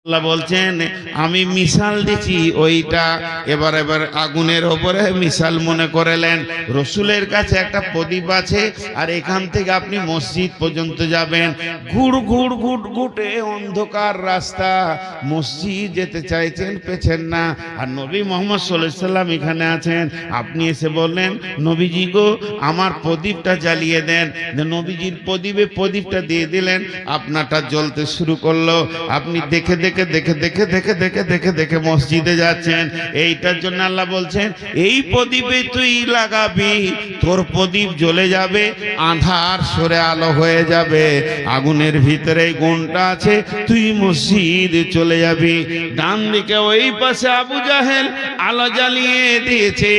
আল্লাহ বলছেন আমি মিশাল দিছি ওইটা। এবার আগুনের ওপরে মিশাল মনে করলেন। রসুলের কাছে একটা প্রদীপ আছে, আর এখান থেকে আপনি মসজিদ পর্যন্ত যাবেন, ঘুড় ঘুড় ঘুট ঘুটে অন্ধকার রাস্তা, মসজিদ যেতে চাইছেন পেছেন না। আর নবী মোহাম্মদ সাল্লাল্লাহু আলাইহি সাল্লাম এখানে আছেন, আপনি এসে বললেন নবীজি গো আমার প্রদীপটা জ্বালিয়ে দেন। নবীজির প্রদীপটা দিয়ে দিলেন, আপনারটা জ্বলতে শুরু করলো। আপনি দেখে দেখে দেখে দেখে দেখে দেখে দেখে দেখে মসজিদে যাচ্ছেন। এইটার জন্য আল্লাহ বলছেন এই প্রদীপে তুই লাগাবি, তোর প্রদীপ জ্বলে যাবে, আঁধার সরে আলো হয়ে যাবে। আগুনের ভিতরে গুণটা আছে, তুই মসজিদে চলে যাবি। ডান দিকে ওই পাশে আবু জাহেল আলো জ্বালিয়ে দিয়েছে,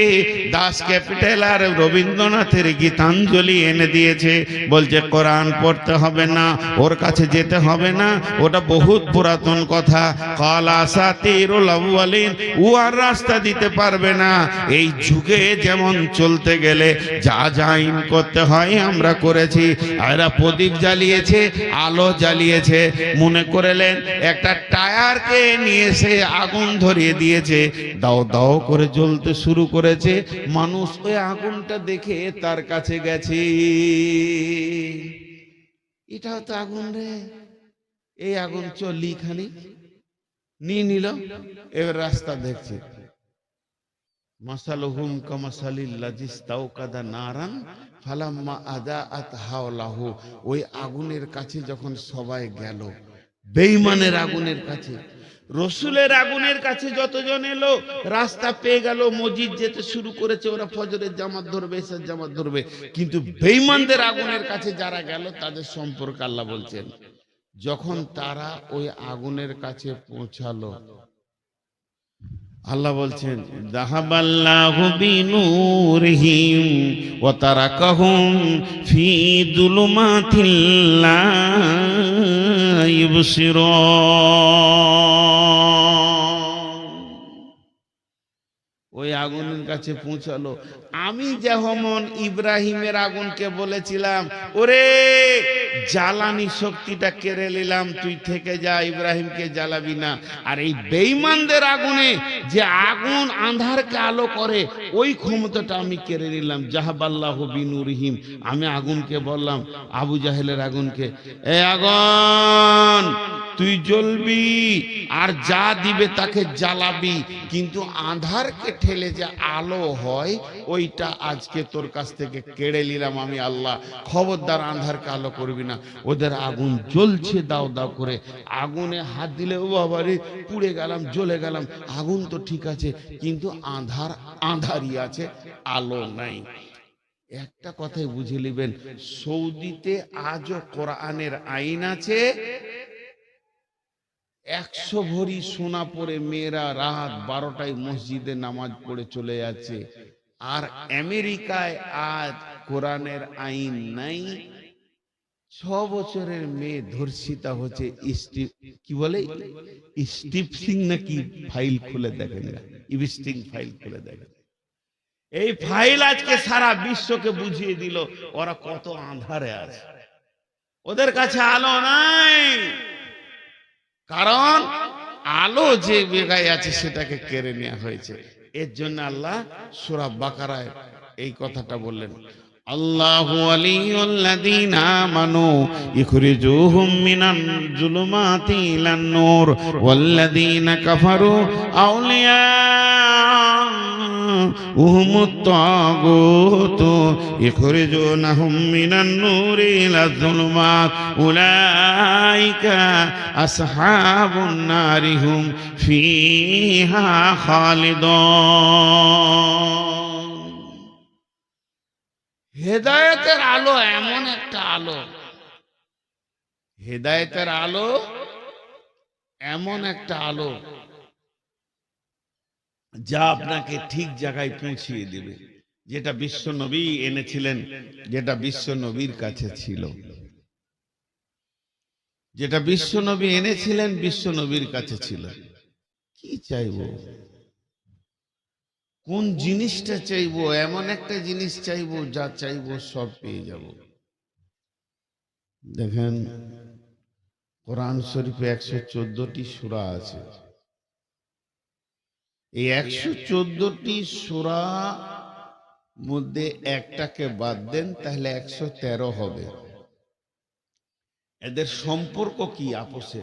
দাস ক্যাপিটাল আর রবীন্দ্রনাথের গীতাঞ্জলি এনে দিয়েছে। বলছে কোরআন পড়তে হবে না, ওর কাছে যেতে হবে না, ওটা বহুত পুরাতন কথা। কাল আসাতিরুল আউয়ালিন, ও আর রাস্তা দিতে পারবে না। এই যুগে যেমন চলতে গেলে যা যা আইন করতে হয় আমরা করেছি। এরা প্রদীপ জ্বালিয়েছে, আলো জ্বালিয়েছে, মনে করলেন একটা টায়ারকে নিয়ে এসে আগুন ধরিয়ে দিয়েছে, দাও দাও করে জ্বলতে শুরু করেছে। মানুষ ওই আগুনটা দেখে তার কাছে গেছে, এটাও তো আগুন রে, এই আগুন চলি খানি নিয়ে নিল। এবার রাস্তা দেখছে, মাসালুহুম কামাসালিল্লাযী ইসতাওকাদা নারান ফালাম্মা আযাআত হাওলাহু। ওই আগুনের কাছে যখন সবাই গেল, বেঈমানের আগুনের কাছে, রসুলের আগুনের কাছে যতজন এলো, রাস্তা পেয়ে গেল, মসজিদ যেতে শুরু করেছে, ওরা ফজরের জামাত ধরবে, এশার জামাত ধরবে। কিন্তু বেঈমানদের আগুনের কাছে যারা গেল তাদের সম্পর্কে আল্লাহ বলছেন, যখন তারা ওই আগুনের কাছে পৌঁছালো, আল্লাহ বলছেন যাহাবাল্লাহু বিনূরিহিম ওয়া তারাকাহুম ফি যুলুমাতিল লা ইবসিরুন। ওই আগুনের কাছে পৌঁছালো। আমি যেমন ইব্রাহিমের আগুনকে বলেছিলাম ওরে জ্বালানি শক্তিটা কেড়ে নিলাম, তুই থেকে যা, ইব্রাহিমকে জ্বালাবি না। আর এই বেঈমানদের আগুনে যে আগুন আঁধারকে আলো করে, ওই ক্ষমতাটা আমি কেড়ে নিলাম। জাহাবাল্লাহু বিনূরিহিম, আমি আগুনকে বললাম, আবু জাহেলের আগুনকে, এ আগুন তুই জ্বলবি আর যা দিবে তাকে জ্বালাবি, কিন্তু আঁধারকে ঠেলে যে আলো হয় ওইটা আজকে তোর কাছ থেকে কেড়ে নিলাম আমি আল্লাহ। খবরদার আঁধারকে আলো করবি না। ওদের আগুন জ্বলছে দাও দাও করে, আগুনে হাত দিলে ও বাবারে পুড়ে গেলাম, জ্বলে গেলাম। আগুন তো ঠিক আছে, কিন্তু আঁধার আঁধারই আছে, আলো নাই। একটা কথাই বুঝে নেবেন, সৌদিতে আজও কোরআনের আইন আছে, 100 ভরি সোনা পরে মেয়েরা রাত 12টায় মসজিদে নামাজ পড়ে চলে যাচ্ছে। আর আমেরিকায় আজ কোরআনের আইন নাই, 6 বছরের মেয়ে ধর্ষিতা হচ্ছে। কি বলে স্টিপসিং নাকি ফাইল খুলে দেখেন, ইভিস্টিং ফাইল খুলে দেখেন। এই ফাইল আজকে সারা বিশ্বকে বুঝিয়ে দিল ওরা কত আঁধারে আছে। ওদের কাছে আলো নাই, কারণ আলো যে বেগায় আছে সেটাকে কেড়ে নেওয়া হয়েছে। এর জন্য আল্লাহ সূরা বাকারায় এই কথাটা বললেন, আল্লাহু ওয়ালিয়ুল্লাযীনা আমানু ইখরিজুহুম মিনাল যুলুমাতি ইলান নূর ওয়াল্লাযীনা কাফারু আউলিয়া উহুমুত তাগুত ইখরিজুনাহুম মিনান নূরি ইলাজ যুলুমাত উলাইকা আসহাবুন নারি হুম ফিহা খালিদুন। হেদায়েতের আলো এমন একটা আলো, হেদায়েতের আলো এমন একটা আলো যা আপনাকে ঠিক জায়গায় পৌঁছিয়ে দেবে। যেটা বিশ্ব নবী এনেছিলেন, যেটা বিশ্ব নবীর কাছে ছিল, যেটা বিশ্ব নবী এনেছিলেন বিশ্ব নবীর কাছে ছিল। কি চাইবো, কোন জিনিসটা চাইবো? এমন একটা জিনিস চাইবো যা চাইবো সব পেয়ে যাব। দেখেন কোরআন শরীফে 114টি সূরা আছে। এই 114টি সূরা মধ্যে একটাকে বাদ দেন তাহলে 113 হবে। এদের সম্পর্ক কি আপসে?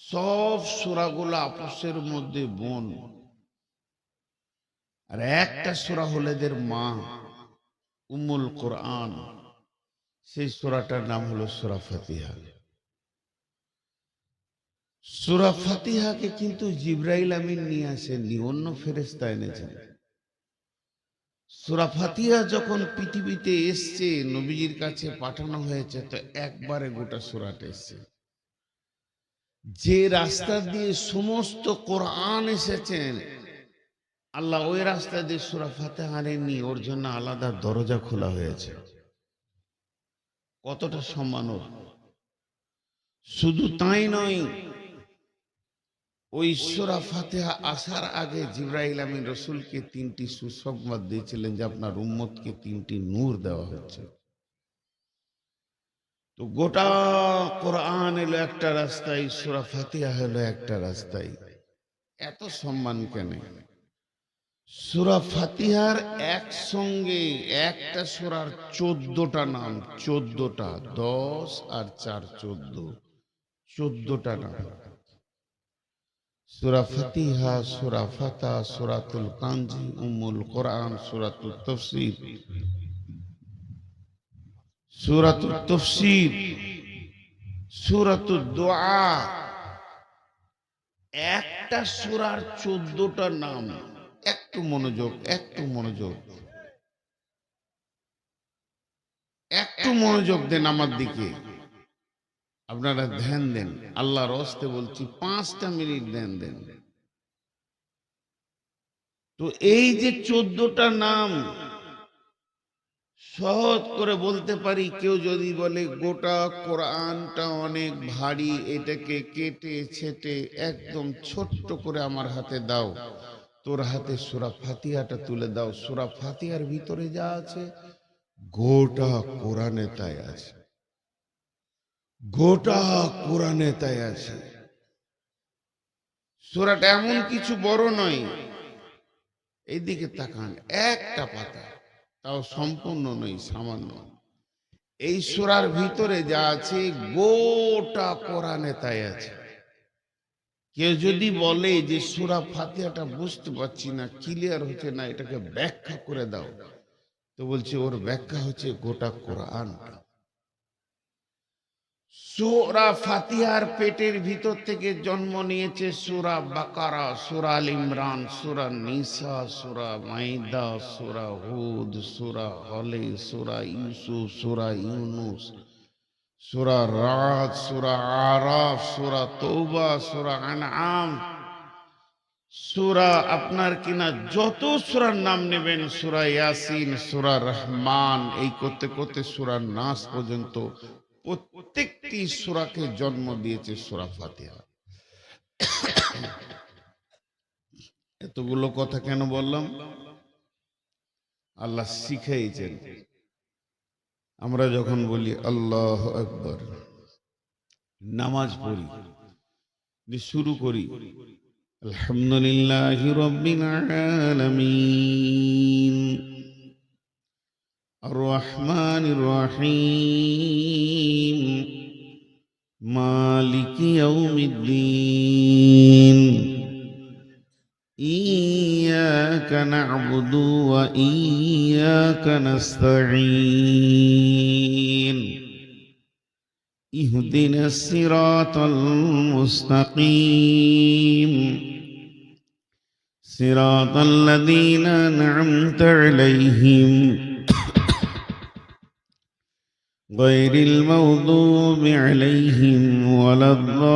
সব সূরাগুলো আপসের মধ্যে বোন, আর একটা সূরা হলো এদের মা, উম্মুল কোরআন। সেই সূরাটার নাম হলো সূরা ফাতিহা। সূরা ফাতিহাকে কিন্তু জিবরাইল আমিন নিয়ে আসেননি, অন্য ফেরেশতা এনেছেন। সূরা ফাতিহা যখন পৃথিবীতে এসছে, নবীজির কাছে পাঠানো হয়েছে, তো একবারে গোটা সূরাটা এসছে। যে রাস্তা দিয়ে সমস্ত কোরআন এসেছেন, আল্লাহ ওই রাস্তা দিয়ে সূরা ফাতিহা আনেননি, ওর জন্য আলাদা দরজা খোলা হয়েছে। কতটা সম্মান! শুধু তাই নয়, ওই সূরা ফাতিহা আসার আগে জিবরাইল আমিন রাসূলকে 3টি সুসংবাদ দিয়েছিলেন যে আপনার উম্মতকে 3টি নূর দেওয়া হচ্ছে। তো গোটা কোরআন এলো একটা রাস্তায়, সূরা ফাতিহা হলো একটা রাস্তায়। এত সম্মান কেন? সূরা ফাতিহার একসঙ্গে একটা সূরার 14টা নাম, 14টা, 10 আর 4 14, 14টা নাম। সূরা ফাতিহা, সূরা ফাতা, সূরাতুল কানজি, উম্মুল কোরআন, সূরাতুত তাফসীর, সূরাতুত তাফসীর, সূরাতুদ দুআ। একটা সূরার 14টা নাম। একটু মনোযোগ, একটু মনোযোগ, একটু মনোযোগ দেন আমার দিকে। আপনারা ধ্যান দেন, আল্লাহর হস্তে বলছি, 5টা মিনিট ধ্যান দেন। তো এই যে 14টা নাম, সহজ করে বলতে পারি, কেউ যদি বলে গোটা কোরআনটা অনেক ভারী, এটাকে কেটে ছেটে একদম ছোট্ট করে আমার হাতে দাও, তোর হাতে সূরা ফাতিহাটা তুলে দাও, সূরা ফাতিহার ভিতরে যা আছে গোটা কোরআনে তাই আছে, গোটা কোরআনে তাই আছে। সূরাটা এমন কিছু বড় নয়, এইদিকে তাকান, একটা পাতা, তাও সম্পূর্ণ নয়, সামান্য। এই সূরার ভিতরে যা আছে গোটা কোরআনে তাই আছে। কেউ যদি বলে যে সূরা ফাতিহাটা বুঝতে পারছি না, ক্লিয়ার হচ্ছে না, এটাকে ব্যাখ্যা করে দাও, তো বলছে ওর ব্যাখ্যা হচ্ছে গোটা কোরআন। সূরা ফাতিহার পেটের ভিতর থেকে জন্ম নিয়েছে সূরা বাকারা, সূরা আল ইমরান, সূরা নিসা, সূরা মাইদা, সূরা হুদ, সূরা হলে, সূরা ইউসুফ, সূরা ইউনুস, সূরা রাদ, সূরা আরাফ, সূরা তওবা, সূরা আনআম, সূরা আপনার কিনা যত সূরার নাম নেবেন, সূরা ইয়াসিন, সূরা রহমান, এই করতে করতে সূরা নাস পর্যন্ত প্রত্যেকটি সূরাকে জন্ম দিয়েছে সূরা ফাতিহা। এতগুলো কথা কেন বললাম? আল্লাহ শিখাইছেন। আমরা যখন বলি আল্লাহু আকবার, নামাজ পড়ি, শুরু করি আলহামদুলিল্লাহি রাব্বিল আলামিন আর রহমানির রহিম মালিকি ইয়াউমিদ্দিন ইয়্যাকা না'বুদু ওয়া ইয়্যাকা নাস্তাঈন ইহদিনাস সিরাতাল মুস্তাকিম সিরাতাল লাযীনা আন'আমতা আলাইহিম গায়রিল মাগদুবি আলাইহিম ওয়ালাদ-দাল্লিন।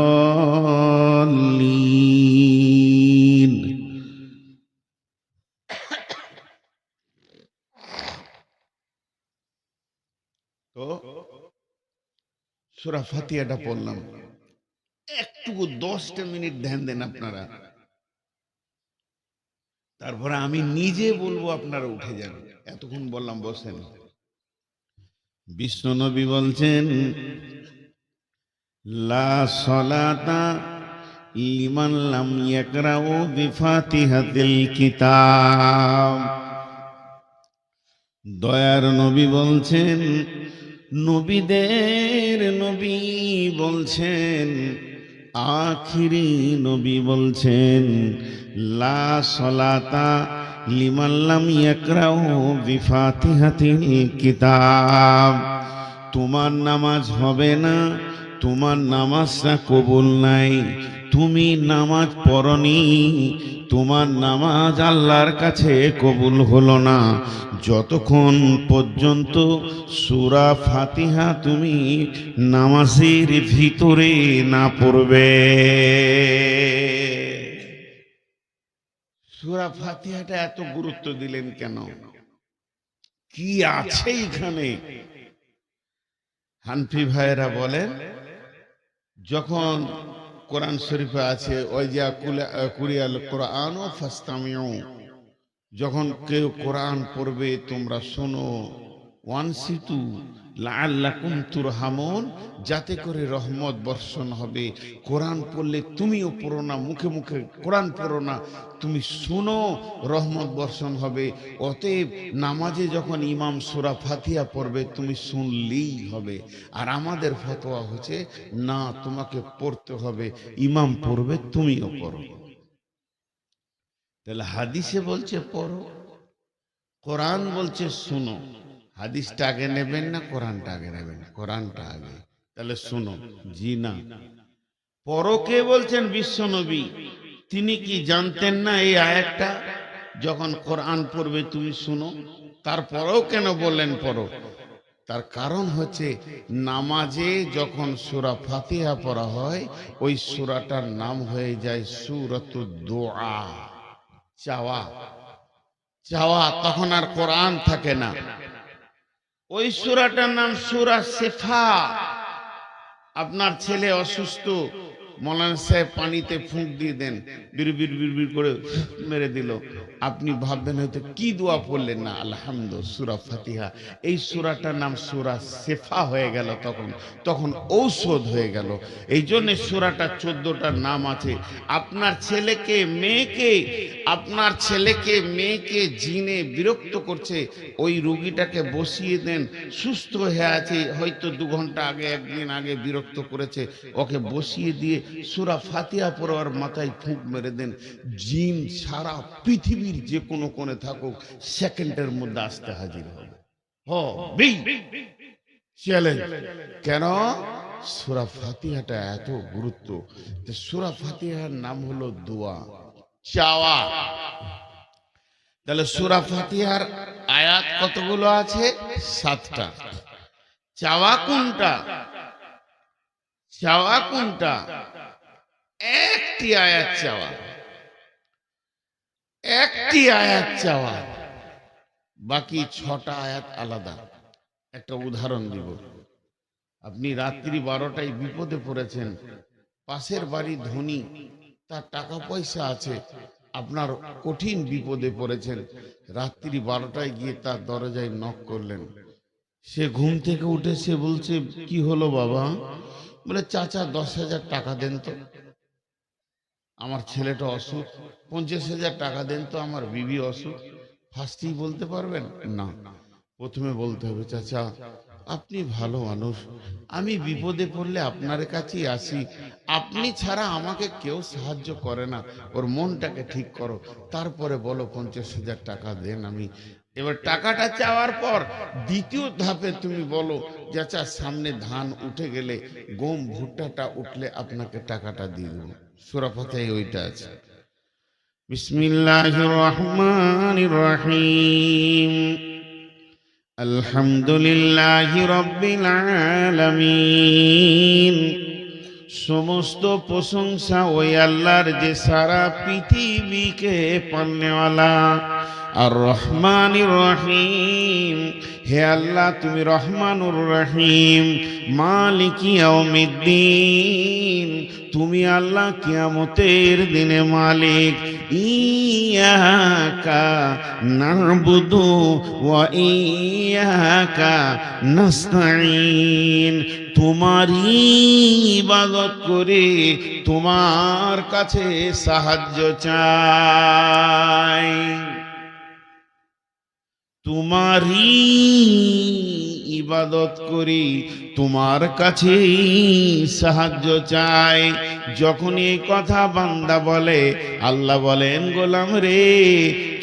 তো সূরা ফাতিহাটা পড়লাম, একটুকু 10টা মিনিট ধ্যান দেন আপনারা, তারপরে আমি নিজে বলবো, আপনারা উঠে যান। এতক্ষণ বললাম বসেন। বিশ্বনবী বলছেন লা সলাতা লিমান লাম ইয়াকরাউ বিফাতিহাতিল কিতাব। দয়ার নবী বলছেন, নবীদের নবী বলছেন, আখিরি নবী বলছেন, লা সলাতা লিমান লাম ইয়াকরাউ বিফাতিহাতিল কিতাব। তোমার নামাজ হবে না, তোমার নামাজটা কবুল নাই, তুমি নামাজ পড়নি, তোমার নামাজ আল্লাহর কাছে কবুল হলো না যতক্ষণ পর্যন্ত সূরা ফাতিহা তুমি নামাজের ভিতরে না পড়বে। সূরা ফাতিহাটা এত গুরুত্ব দিলেন কেন? কি আছে এখানে? হানফি ভাইয়েরা বলেন, যখন কোরআন শরীফে আছে ওয়াইজা কুরিয়াল কোরআন ফাসতামিউ, যখন কেউ কোরআন পড়বে তোমরা শোনো, ওয়ানসিতু লাআল্লাকুম তুরহামুন, যাতে করে রহমত বর্ষণ হবে। কোরআন পড়লে তুমিও পড়ো না, মুখে মুখে কোরআন পড়ো না, তুমি শোনো, রহমত বর্ষণ হবে। অতএব নামাজে যখন ইমাম সূরা ফাতিহা পড়বে তুমি শুনলেই হবে। আর আমাদের ফতোয়া হচ্ছে না, তোমাকে পড়তে হবে, ইমাম পড়বে তুমিও পড়ো। তাহলে হাদিসে বলছে পড়ো, কোরআন বলছে শোনো। হাদিসটা আগে নেবেন না কোরআনটা আগে নেবেন? কোরআনটা আগে। তাহলে শোনো, জি না। পরকে বলছেন বিশ্ব নবী, তিনি কি জানতেন না এই আয়াতটা? যখন কোরআন পড়বে তুমি শোনো, তারপরেও কেন বললেন পড়ো? তার কারণ হচ্ছে নামাজে যখন সূরা ফাতিহা পড়া হয় ওই সূরাটার নাম হয়ে যায় সূরাতুদ দুআ, চাওয়া। চাওয়া, তখন আর কোরআন থাকে না। ওই সূরাটার নাম সূরা শিফা। আপনার ছেলে অসুস্থ, মৌলানা সাহেব পানিতে ফুঁক দিয়ে দেন, বিড়বিড় বিড়বিড় করে মেরে দিল, আপনি ভাববেন হয়তো কি দোয়া পড়লেন না, আলহামদুলিল্লাহ সূরা ফাতিহা। এই সূরাটার নাম সূরা শিফা হয়ে গেল, তখন ঔষধ হয়ে গেল। এই জন্য সূরাটা 14টার নাম আছে। আপনার ছেলেকে মেয়েকে জিনে বিরক্ত করছে, ওই রোগীটাকে বসিয়ে দেন, সুস্থ হয়ে আছে, হয়তো 2 ঘন্টা আগে, 1 দিন আগে বিরক্ত করেছে, ওকে বসিয়ে দিয়ে সূরা ফাতিহা পড়ার মাথায় ফুঁক মেরে দেন, জিন সারা পৃথিবীর যে কোনো কোণে থাকুক সেকেন্ডের মধ্যে আসতে হাজির হবে। চ্যালেঞ্জ। কেন? সূরা ফাতিহাটা এত গুরুত্ব। সূরা ফাতিহার নাম হলো দোয়া, চাওয়া। তাহলে সূরা ফাতিহার আয়াত কতগুলো আছে? 7টা। চাওয়া কোনটা? চাওয়া কোনটা? একটি আয়াত চাওয়া, একটি আয়াত চাওয়া, বাকি 6টা আয়াত আলাদা। একটা উদাহরণ দিব। আপনি রাত্রি 12টায় বিপদে পড়েছেন, পাশের বাড়ি ধনী, তার টাকা পয়সা আছে, আপনার কঠিন বিপদে পড়েছেন, রাত্রি 12টায় গিয়ে তার দরজায় নক করলেন। সে ঘুম থেকে উঠে সে বলছে, কি হলো বাবা? বলে, চাচা 10,000 টাকা দেন তো, আমার ছেলেটা অসুখ। 50,000 টাকা দেন তো, আমার বিবি অসুখ। ফার্স্টেই বলতে পারবেন না, প্রথমে বলতে হবে, চাচা আপনি ভালো মানুষ, আমি বিপদে পড়লে আপনার কাছেই আসি, আপনি ছাড়া আমাকে কেউ সাহায্য করে না, ওর মনটাকে ঠিক করো, তারপরে বলো 50,000 টাকা দেন। আমি এবার টাকাটা চাওয়ার পর দ্বিতীয় ধাপে তুমি বলো, চাচা সামনে ধান উঠে গেলে, গম ভুট্টাটা উঠলে আপনাকে টাকাটা দিয়ে দেবো। সূরা ফাতিহায় ওইটা আছে। বিসমিল্লাহির রহমানির রহিম। আলহামদুলিল্লাহি রাব্বিল আলামিন। সমস্ত প্রশংসা ওই আল্লাহর যে সারা পৃথিবীকে পালনেওয়ালা। আর রহমানির রহিম, হে আল্লাহ তুমি রহমানুর রহিম। মালিকি ইয়াউমিদ্দিন, তুমি আল্লাহ কিয়ামতের দিনে মালিক। ইয়াকা না'বুদু ওয়া ইয়াকা নাস্তাঈন, তোমারই ইবাদত করে তোমার কাছে সাহায্য চাই, তোমারই ইবাদত করি তোমার কাছে সাহায্য চাই। যখন এই কথা বান্দা বলে, আল্লাহ বলেন গোলাম রে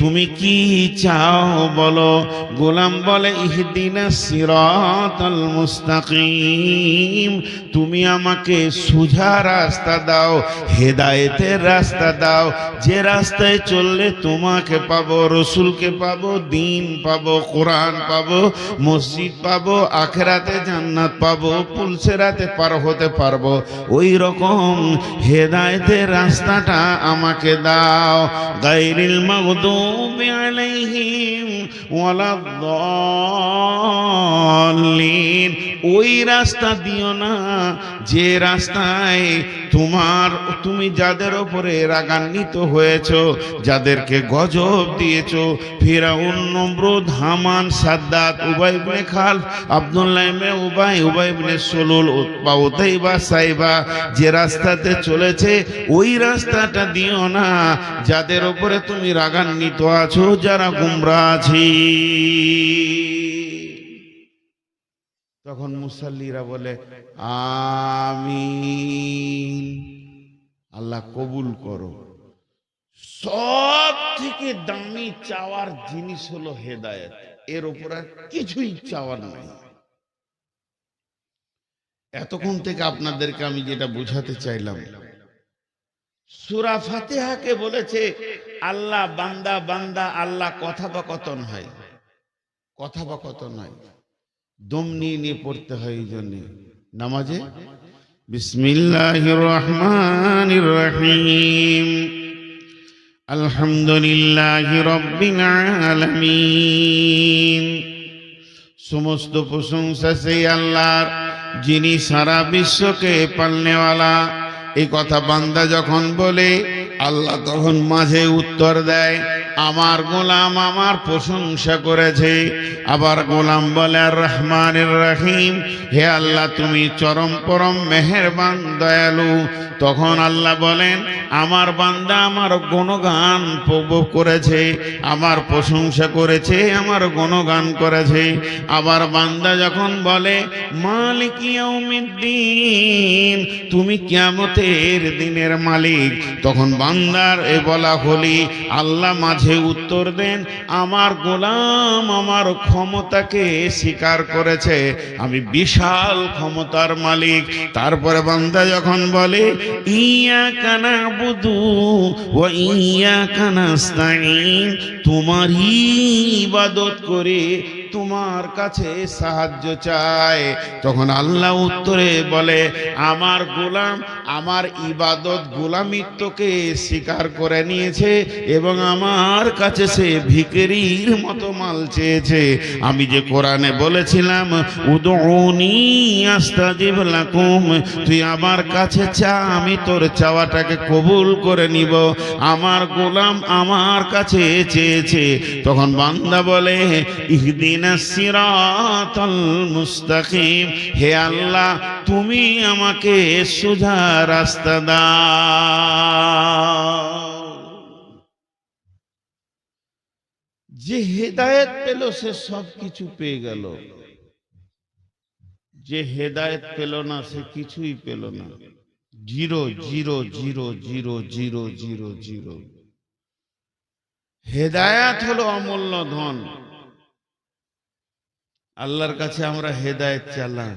তুমি কি চাও বলো। গোলাম বলে ইহদিনাস সিরাতাল মুস্তাকিম, তুমি আমাকে সোজা রাস্তা দাও, হেদায়েতের রাস্তা দাও, যে রাস্তায় চললে তোমাকে পাবো, রসুলকে পাবো, দিন পাবো, কোরআন পাবো, মসজিদ পাবো, আখিরাতে জান্নাত পাবো, পুলসেরাতে পার হতে পারবো। ওই রকম হেদায়েতের রাস্তাটা আমাকে দাও। গায়রিল মাগদুবি আলাইহিম ওয়ালাদ-দাল্লিন, ওই রাস্তা দিও না যে রাস্তায় তুমি যাদের উপরে রাগান্বিত হয়েছো, যাদেরকে গজব দিয়েছো, ফিরাউন, নমরুদ, হামান, সাদ্দাত, উবাই ইবনে খালফ, আব্দুল্লাহ ইবনে উবাই, উবাই ইবনে সুলুল, উতবা, উতাইবা, সাইবা, যে রাস্তাতে চলেছে ওই রাস্তাটা দিও না যাদের উপরে তুমি রাগান্বিত আছো, যারা গুমরাহ আছে। তখন মুসাল্লিরা বলে আমিন, আল্লাহ কবুল করো। সব থেকে দামি চাওয়ার জিনিস হলো হেদায়েত, এর উপর আর কিছুই চাওয়ার নাই। এতক্ষণ থেকে আপনাদেরকে আমি যেটা বোঝাতে চাইলাম, সূরা ফাতিহাকে বলেছে আল্লাহ বান্দা বান্দা, আল্লাহ কথোপকথন হয়, কথোপকথন হয়, দম নিয়ে নিয়ে পড়তে হয়। এই জন্য নামাজে বিসমিল্লাহির রহমানির রহিম, আলহামদুলিল্লাহি রাব্বিল আলামিন, সমস্ত প্রশংসা সেই আল্লাহর যিনি সারা বিশ্বকে পালনেওয়ালা। এই কথা বান্দা যখন বলে, আল্লাহ তখন মাঝে উত্তর দেয় আমার গোলাম আমার প্রশংসা করেছে। আবার গোলাম বলে আর রহমানির রহিম, হে আল্লাহ তুমি চরম পরম মেহেরবান দয়ালু। তখন আল্লাহ বলেন আমার বান্দা আমার গুণগান করেছে, আমার প্রশংসা করেছে, আমার গুণগান করেছে। আবার বান্দা যখন বলে মালিক ইয়াউমিদ্দিন, তুমি কিয়ামতের দিনের মালিক, তখন বান্দার এ বলা হলি আল্লাহ মাঝে উত্তর দেন আমার গোলাম আমার ক্ষমতাকে স্বীকার করেছে, আমি বিশাল ক্ষমতার মালিক। তারপরে বান্দা যখন বলে ইয়াকা না'বুদু ওয়া ইয়াকা নাস্তাঈন, তোমারই ইবাদত করে তোমার কাছে সাহায্য চায়, তখন আল্লাহ উত্তরে বলে আমার গোলাম আমার ইবাদত গোলামিত্বকে স্বীকার করে নিয়েছে এবং আমার কাছে সে ভিখারির মতো মাল চেয়েছে। আমি যে কোরআনে বলেছিলাম উদউনি আস্তাজিব লাকুম, তুই আমার কাছে চা, আমি তোর চাওয়াটাকে কবুল করে নিব। আমার গোলাম আমার কাছে চেয়েছে, তখন বান্দা বলে ইহদিনাস সিরাতাল মুস্তাকিম, হে আল্লাহ তুমি আমাকে সোজা রাস্তা দাও। যে হেদায়েত পেল সে সব কিছু পেয়ে গেল, যে হেদায়েত পেল না সে কিছুই পেল না। Zero zero zero zero zero zero zero. হেদায়েত হলো অমূল্য ধন। আল্লাহর কাছে আমরা হেদায়েত চাইলাম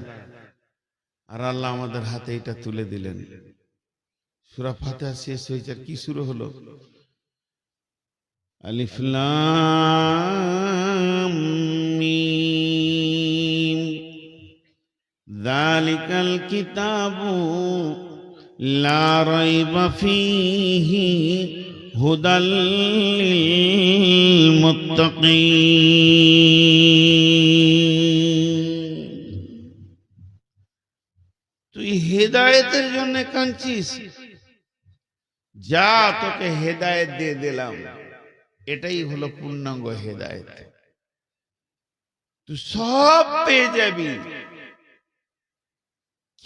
আর আল্লাহ আমাদের হাতে এটা তুলে দিলেন। সূরা ফাতিহা শেষ হয়েছে, আর কি শুরু হলো? আলিফ লাম মিম, যালিকাল কিতাবু লা রাইবা ফীহি হুদাল লিল মুত্তাকিন। তুই হেদায়েতের জন্য কাঁদছিস, যা তোকে হেদায়েত দিয়ে দিলাম, এটাই হলো পূর্ণাঙ্গ হেদায়েত। তুই সব পেয়ে যাবি,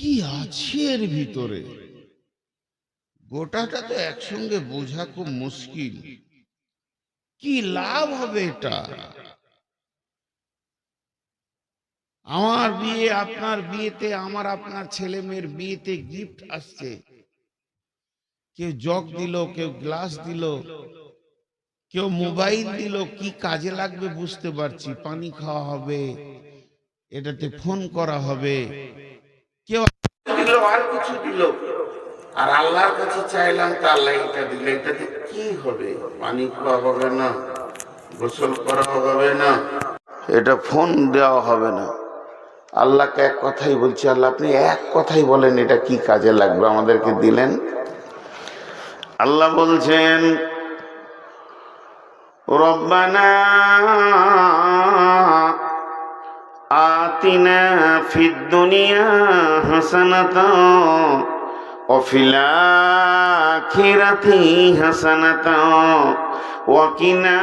কি আছে এর ভিতরে গোটাটা তো একসঙ্গে বোঝা খুব মুশকিল। কি লাভ হবে এটা? আমার বিয়ে, আপনার বিয়েতে, আমার আপনার ছেলে মেয়ের বিয়েতে গিফট আসছে, কেউ জগ দিল, কেউ গ্লাস দিল, কেউ মোবাইল দিল, কি কাজে লাগবে বুঝতে পারছি। পানি খাওয়া হবে, এটাতে ফোন করা হবে, কেউ দিল আর কিছু দিল, আর আল্লাহর কাছে চাইলাম তা আল্লাহ এটা দিল। এটাতে কি হবে? পানি খাওয়া হবে না, গোসল করা হবে না, এটা ফোন দেওয়া হবে না। আল্লাহকে এক কথাই বলছি, আল্লাহ আপনি এক কথাই বলেন এটা কি কাজে লাগবে, আমাদেরকে দিলেন। আল্লাহ বলছেন রব্বানা আতিনা ফিদ দুনিয়া হাসানাতাও ওয়া ফিল আখিরাতি হাসানাতাও ওয়া কিনা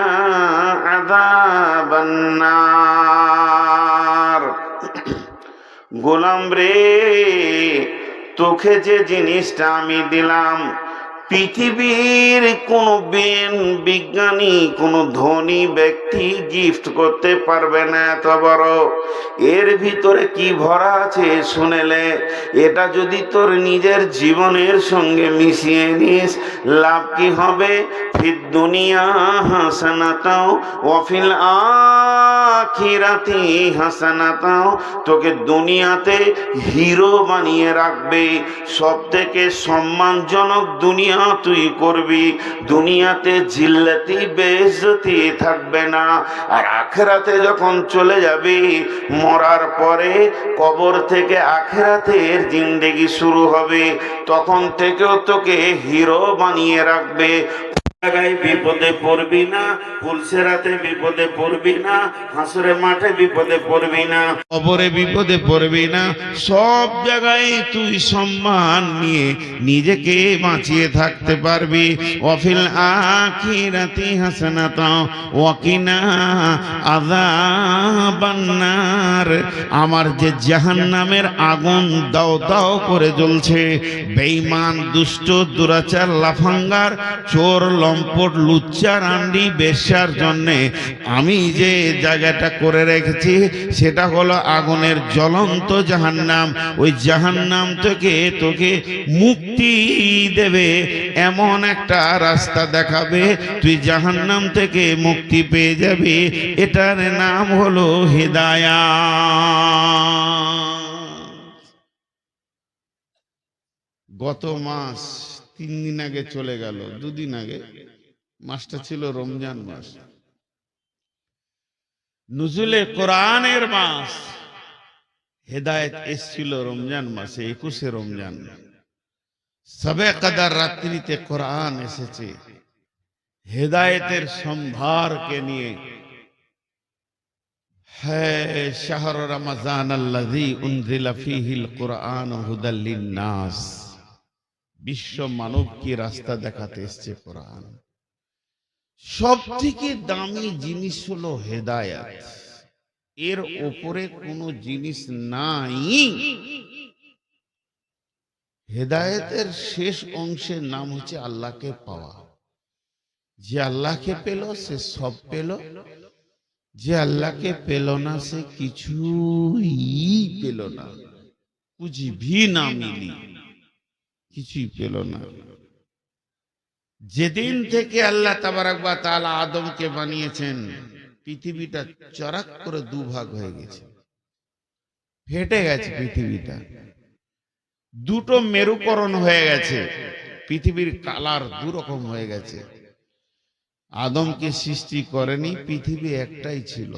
আযাবান নার। গোলাম রে, তোকে যে জিনিসটা আমি দিলাম, পৃথিবীর কোন বিজ্ঞানী, কোন ধনী ব্যক্তি গিফট করতে পারবে না এত বড়। এর ভিতরে কি ভরা আছে শুনেলে, এটা যদি তোর নিজের জীবনের সঙ্গে মিশিয়ে নিস, লাভ কি হবে? ফিদ দুনিয়া হাসানাতাও ওয়া ফিল আখিরাতি হাসানাতাও, তোকে দুনিয়াতে হিরো বানিয়ে রাখবে, সব থেকে সম্মানজনক দুনিয়া তুই করবি, দুনিয়াতে জিল্লাতি বেইজ্জতি থাকবে না। আর আখিরাতে যখন চলে যাবি, মরার পরে কবর থেকে আখিরাতের জিন্দেগি শুরু হবে, তখন থেকেও তোকে হিরো বানিয়ে রাখবে। বিপদে পড়বি না, পুলসেরাতে বিপদে পড়বি না, হাসরে মাঠে বিপদে পড়বি না, কবরে বিপদে পড়বি না, সব জায়গায় তুই সম্মান নিয়ে নিজেকে বাঁচিয়ে থাকতে পারবি। ওয়াফিল আখিরাতি হাসানাতাও ওয়া কিনা আযাবান নার। আমার যে জাহান্নামের আগুন দাও দাও করে জ্বলছে, বেঈমান, দুষ্ট, দুরাচার, লাফাঙ্গার, চোর, লম্পট, লুচ্চা, রান্ডি, বেশ্যার জন্যে আমি যে জায়গাটা করে রেখেছি সেটা হলো আগুনের জ্বলন্ত জাহান্নাম। ওই জাহান্নাম থেকে তোকে মুক্তি দেবে, এমন একটা রাস্তা দেখাবে, তুই জাহান্নাম থেকে মুক্তি পেয়ে যাবি। এটার নাম হলো হিদায়াত। গত মাস 3 দিন আগে চলে গেল, 2 দিন আগে, মাসটা ছিল রমজান মাস, নুজুলে কোরআনের মাস। হেদায়েত এসেছিল রমজান মাসে, 21শে রমজান। সবে কদর রাত্রিতে কোরআন এসেছে হেদায়েতের সম্ভারকে নিয়ে। হ্যাঁ, শাহর রমজান আল্লাযী উনজিলা ফীহিল কুরআন হুদাল লিন-নাস। বিশ্ব মানবকে রাস্তা দেখাতে এসেছে কোরআন। সব থেকে দামি জিনিস হলো হেদায়েত, এর উপরে কোনো জিনিস নাই। হেদায়েতের শেষ অংশের নাম হচ্ছে আল্লাহকে পাওয়া। যে আল্লাহকে পেল সে সব পেল, যে আল্লাহকে পেল না সে কিছুই পেল না, কুছ ভি না মিলি, কিছুই পেল না। যেদিন থেকে আল্লাহ তাবারাক ওয়া তাআলা আদমকে বানিয়েছেন, পৃথিবীটা চরাক করে দুভাগ হয়ে গেছে, ফেটে গেছে পৃথিবীটা, দুটো মেরুকরণ হয়ে গেছে, পৃথিবীর কালার দুরকম হয়ে গেছে। আদমকে সৃষ্টি করেনি, পৃথিবী একটাই ছিল।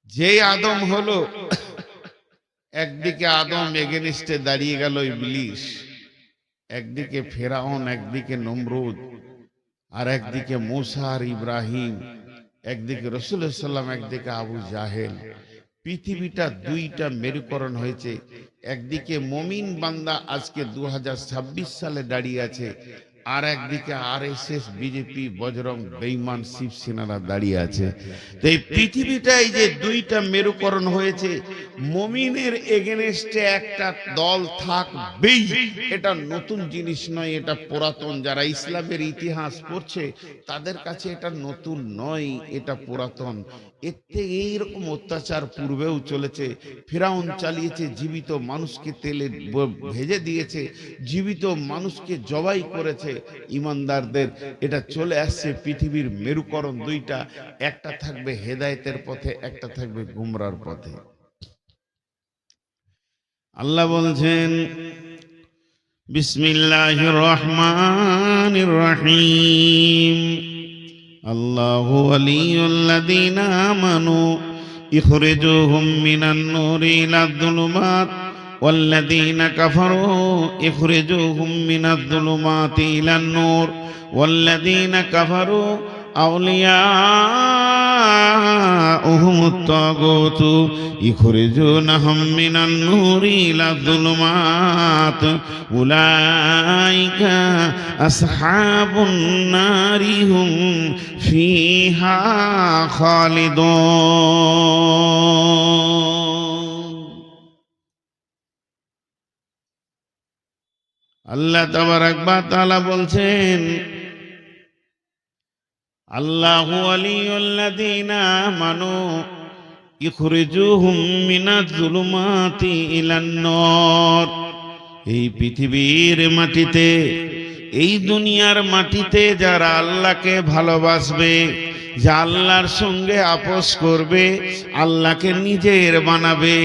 যেই আদম হলো, একদিকে আদম এগেনিস্টে দাঁড়িয়ে গেল ইবলিস, একদিকে ফেরাউন, একদিকে নমরুদ, আর একদিকে মূসা আর ইব্রাহিম, একদিকে রাসূলুল্লাহ সাল্লাল্লাহু আলাইহি ওয়াসাল্লাম, একদিকে আবু জাহেল। পৃথিবীটা দুইটা মেরুকরণ হয়েছে। একদিকে মুমিন বান্দা আজকে 2026 সালে দাঁড়িয়ে আছে, আর একদিকে আরএসএস, বিজেপি, বজরং, বেঈমান, শিবসেনারা দাঁড়িয়ে আছে। তো এই পৃথিবীটাই যে দুইটা মেরুকরণ হয়েছে, মুমিনের এগেনস্টে একটা দল থাকবেই, এটা নতুন জিনিস নয়, এটা পুরাতন। যারা ইসলামের ইতিহাস পড়ছে তাদের কাছে এটা নতুন নয়, এটা পুরাতন। এর থেকে এইরকম অত্যাচার পূর্বেও চলেছে। ফিরাউন চালিয়েছে, জীবিত মানুষকে তেলে ভেজে দিয়েছে, জীবিত মানুষকে জবাই করেছে ইমানদারদের। এটা চলে আসছে পৃথিবীর মেরুকরণ দুইটা, একটা থাকবে হেদায়েতের পথে, একটা থাকবে গুমরার পথে। আল্লাহ বলছেন বিসমিল্লাহির রহমানির রহিম, আল্লাহু ওয়ালিয়ুল্লাযীনা আমানু ইখরিজুহুম মিনান নূরি ইলায যুলুমাত ওয়াল্লাযীনা কাফারু ইখরিজুহুম মিনায যুলুমাতি ইলান নূর ওয়াল্লাযীনা কাফারু আউলিয়াউহুমুত তাগুত ইখরিজুনাহুম মিনান নূরি ইলায যুলুমাত উলাইকা আসহাবুন নারি হুম ফিহা খালিদুন। আল্লাহ তাবারাক ওয়া তাআলা বলছেন আল্লাহু ওয়ালিয়ুল্লাযীনা আমানু ইখরিজুহুম মিনাজ যুলুমাতি ইলান নূর। এই পৃথিবীর মাটিতে, এই দুনিয়ার মাটিতে যারা আল্লাহকে ভালোবাসবে, যা আল্লাহর সঙ্গে আপোস করবে, আল্লাহকে নিজের বানাবে,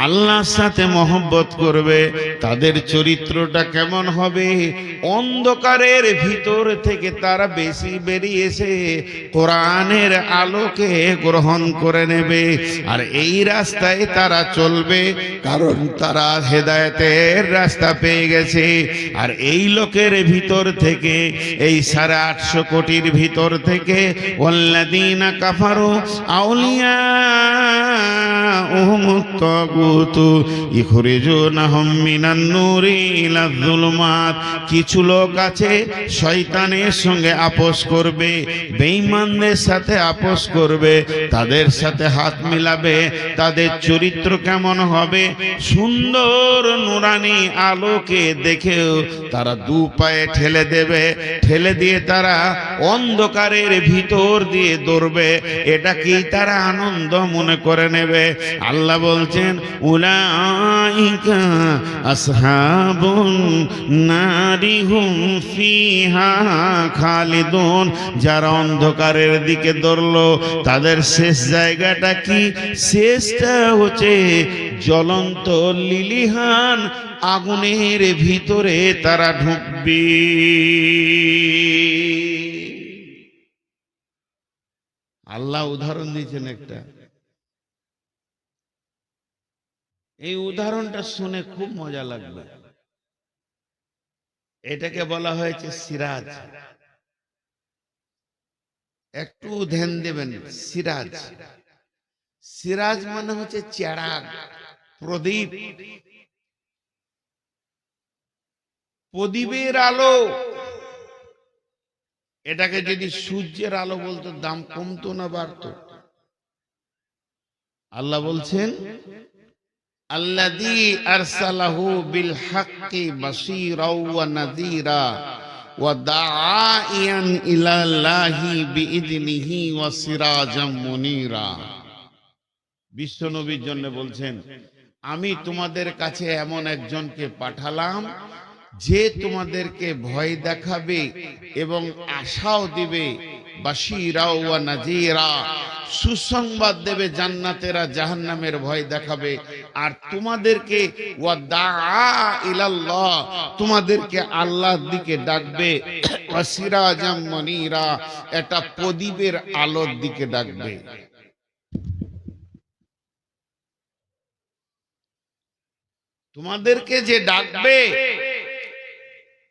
আল্লাহর সাথে মহব্বত করবে, তাদের চরিত্রটা কেমন হবে? অন্ধকারের ভিতর থেকে তারা বেশি বেরিয়ে এসে কোরআনের আলোকে গ্রহণ করে নেবে, আর এই রাস্তায় তারা চলবে, কারণ তারা হেদায়েতের রাস্তা পেয়ে গেছে। আর এই লোকের ভিতর থেকে, এই 850 কোটির ভিতর থেকে ওয়াল্লাযীনা কাফারু আউলিয়াউহুমুত তাগুত ইখরিজুনাহুম মিনান নূরি ইলায যুলুমাত। কিছু লোক আছে শয়তানের সঙ্গে আপোস করবে, বেঈমানদের সাথে আপোস করবে, তাদের সাথে হাত মিলাবে। তাদের চরিত্র কেমন হবে? সুন্দর নুরানি আলোকে দেখেও তারা দু পায়ে ঠেলে দেবে, ঠেলে দিয়ে তারা অন্ধকারের ভিতর দিয়ে দৌড়বে। এটা কি তারা আনন্দ মনে করে নেবে? আল্লাহ বলছেন উলাইকা আসহাবুন নারি হুম ফিহা খালিদুন। যারা অন্ধকারের দিকে দৌড়লো তাদের শেষ জায়গাটা কি? শেষটা হচ্ছে জ্বলন্ত লিলিহান আগুনের ভিতরে তারা ঢুকবে। আল্লাহ উদাহরণ দিয়েছেন একটা, এই উদাহরণটা শুনে খুব মজা লাগবে। এটাকে বলা হয়েছে সিরাজ। একটু ধ্যান দেবেন। সিরাজ, সিরাজ মানে হচ্ছে চেরাগ, প্রদীপ, প্রদীপের আলো। এটাকে যদি সূর্যের আলো বলতো দাম কমতো না বাড়তো? আল্লাহ বলছেন আল্লাযী আরসালাহু বিল হাক্কি বাশীরাও ওয়া নাযীরা ওয়া দাঈয়ান ইলাল্লাহি বিইযনিহি ওয়া সিরাজাম মুনীরা। বিশ্ব নবীর জন্য বলছেন আমি তোমাদের কাছে এমন একজনকে পাঠালাম যে তোমাদেরকে ভয় দেখাবে এবং আশাও দিবে, বাশীরা ওয়া নাযীরা, সুসংবাদ দেবে, জান্নাতেরা জাহান্নামের ভয় দেখাবে। আর তোমাদেরকে ওয়া দাআ ইলাল্লাহ, তোমাদেরকে আল্লাহর দিকে ডাকবে, ওয়া সিরাজাম মুনীরা, এটা প্রদীপের আলোর দিকে ডাকবে। তোমাদেরকে যে ডাকবে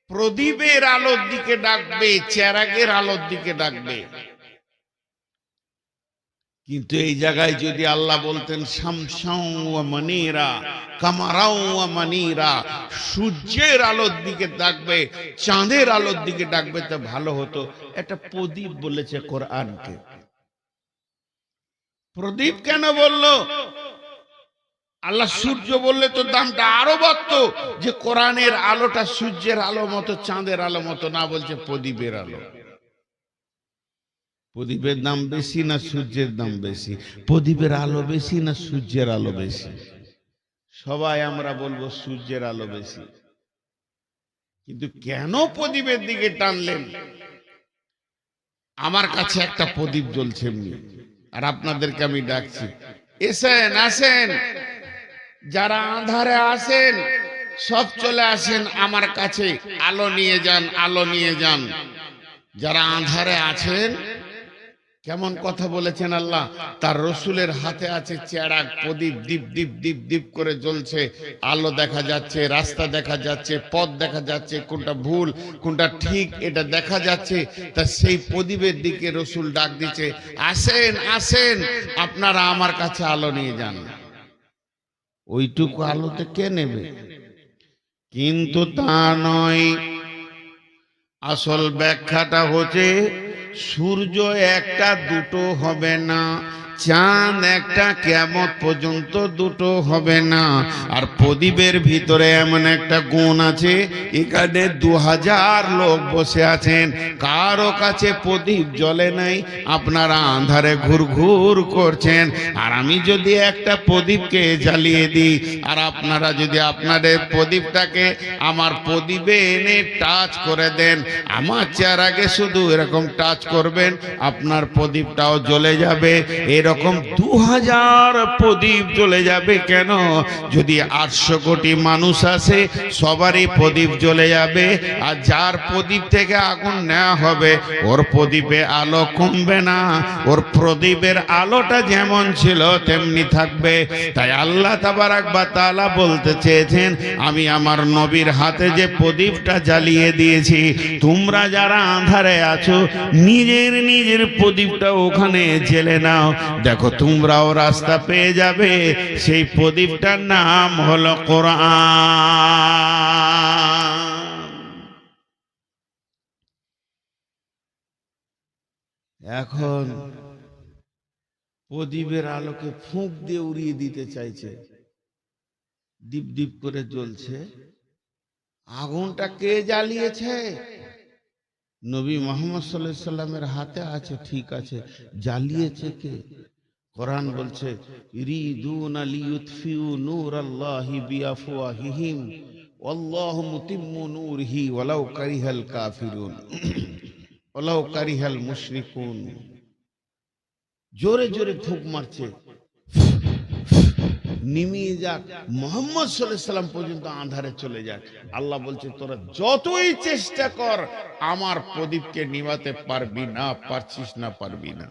প্রদীপের আলোর দিকে ডাকবে, চেরাগের আলোর দিকে ডাকবে। কিন্তু এই জায়গায় যদি আল্লাহ বলতেন শামসাও ওয়া মানিরা কামারাও ওয়া মানিরা, সূর্যের আলোর দিকে ডাকবে, চাঁদের আলোর দিকে ডাকবে, তো ভালো হতো। একটা প্রদীপ বলেছে কোরআনকে, প্রদীপ কেন বললো? আল্লাহ সূর্য বললে তো দামটা আরো বাড়তো, যে কোরআনের আলোটা সূর্যের আলো মতো, চাঁদের আলো মতো না, বলছে প্রদীপের আলো। প্রদীপের দাম বেশি না সূর্যের দাম বেশি? প্রদীপের আলো বেশি না সূর্যের আলো বেশি? সবাই আমরা বলবো সূর্যের আলো বেশি। কিন্তু কেন প্রদীপের দিকে টানলেন? আমার কাছে একটা প্রদীপ জ্বলছে এমনি, আর আপনাদেরকে আমি ডাকছি, এসেন, আসেন, যারা আঁধারে আসেন সব চলে আসেন আমার কাছে, আলো নিয়ে যান, আলো নিয়ে যান। যারা আঁধারে আছেন, কেমন কথা বলেছেন আল্লাহ, তার রসুলের হাতে আছে চেরাগ, প্রদীপ, দীপ দীপ দীপ দীপ করে জ্বলছে, আলো দেখা যাচ্ছে, রাস্তা দেখা যাচ্ছে, পথ দেখা যাচ্ছে, কোনটা ভুল কোনটা ঠিক এটা দেখা যাচ্ছে। তা সেই প্রদীপের দিকে রসুল ডাক দিচ্ছে, আসেন, আসেন, আপনারা আমার কাছে আলো নিয়ে যান। ওইটুকু আলোতে কে নেবে? কিন্তু তা নয়। আসল ব্যাখ্যাটা হচ্ছে, সূর্য একটা দুটো হবে না, চাঁদ একটা, কিয়ামত পর্যন্ত দুটো হবে না। আর প্রদীপের ভিতরে এমন একটা গুণ আছে, এখানে 2000 লোক বসে আছেন, কারো কাছে প্রদীপ জ্বলে নাই, আপনারা আন্ধারে ঘুরঘুর করছেন। আর আমি যদি একটা প্রদীপকে জ্বালিয়ে দিই, আর আপনারা যদি আপনাদের প্রদীপটাকে আমার প্রদীপে এনে টাচ করে দেন, আমার চেহারাকে শুধু এরকম টাচ করবেন, আপনার প্রদীপটাও জ্বলে যাবে। এরকম 2000 প্রদীপ জ্বলে যাবে। কেন? যদি 800 কোটি মানুষ আসে, সবারই প্রদীপ জ্বলে যাবে। আর যার প্রদীপ থেকে আগুন নেওয়া হবে, ওর প্রদীপে আলো কমবে না, ওর প্রদীপের আলোটা যেমন ছিল তেমনি থাকবে। তাই আল্লাহ তাবারাক ওয়া তাআলা বলতে চেয়েছেন, আমি আমার নবীর হাতে যে প্রদীপটা জ্বালিয়ে দিয়েছি, তোমরা যারা আঁধারে আছো, নিজের নিজের প্রদীপটা ওখানে জ্বেলে নাও, দেখো তোমরাও রাস্তা পেয়ে যাবে। সেই প্রদীপটার নাম হলো কোরআন। এখন প্রদীপের আলোকে ফুঁক দিয়ে উড়িয়ে দিতে চাইছে, দীপ দীপ করে জ্বলছে। আগুনটা কে জ্বালিয়েছে? নবী মুহাম্মদ সাল্লাল্লাহু আলাইহি সাল্লামের হাতে আছে, ঠিক আছে, জ্বালিয়েছে কে? কোরআন বলছে, ইরিদুনা লিইউতফিউ নূরাল্লাহি বিআফওয়াহিহিম ওয়াল্লাহু মুতিম্মু নূরিহি ওয়ালাউ কারিহাল কাফিরুন ওয়ালাউ কারিহাল মুশরিকুন। জোরে জোরে ফুঁক মারছে, নিমিয়ে যাক, মুহাম্মদ সাল্লাল্লাহু আলাইহি সাল্লাম পর্যন্ত আঁধারে চলে যাক। আল্লাহ বলছে, তোরা যতই চেষ্টা কর আমার প্রদীপকে নিভাতে পারবি না, পারছিস না, পারবি না।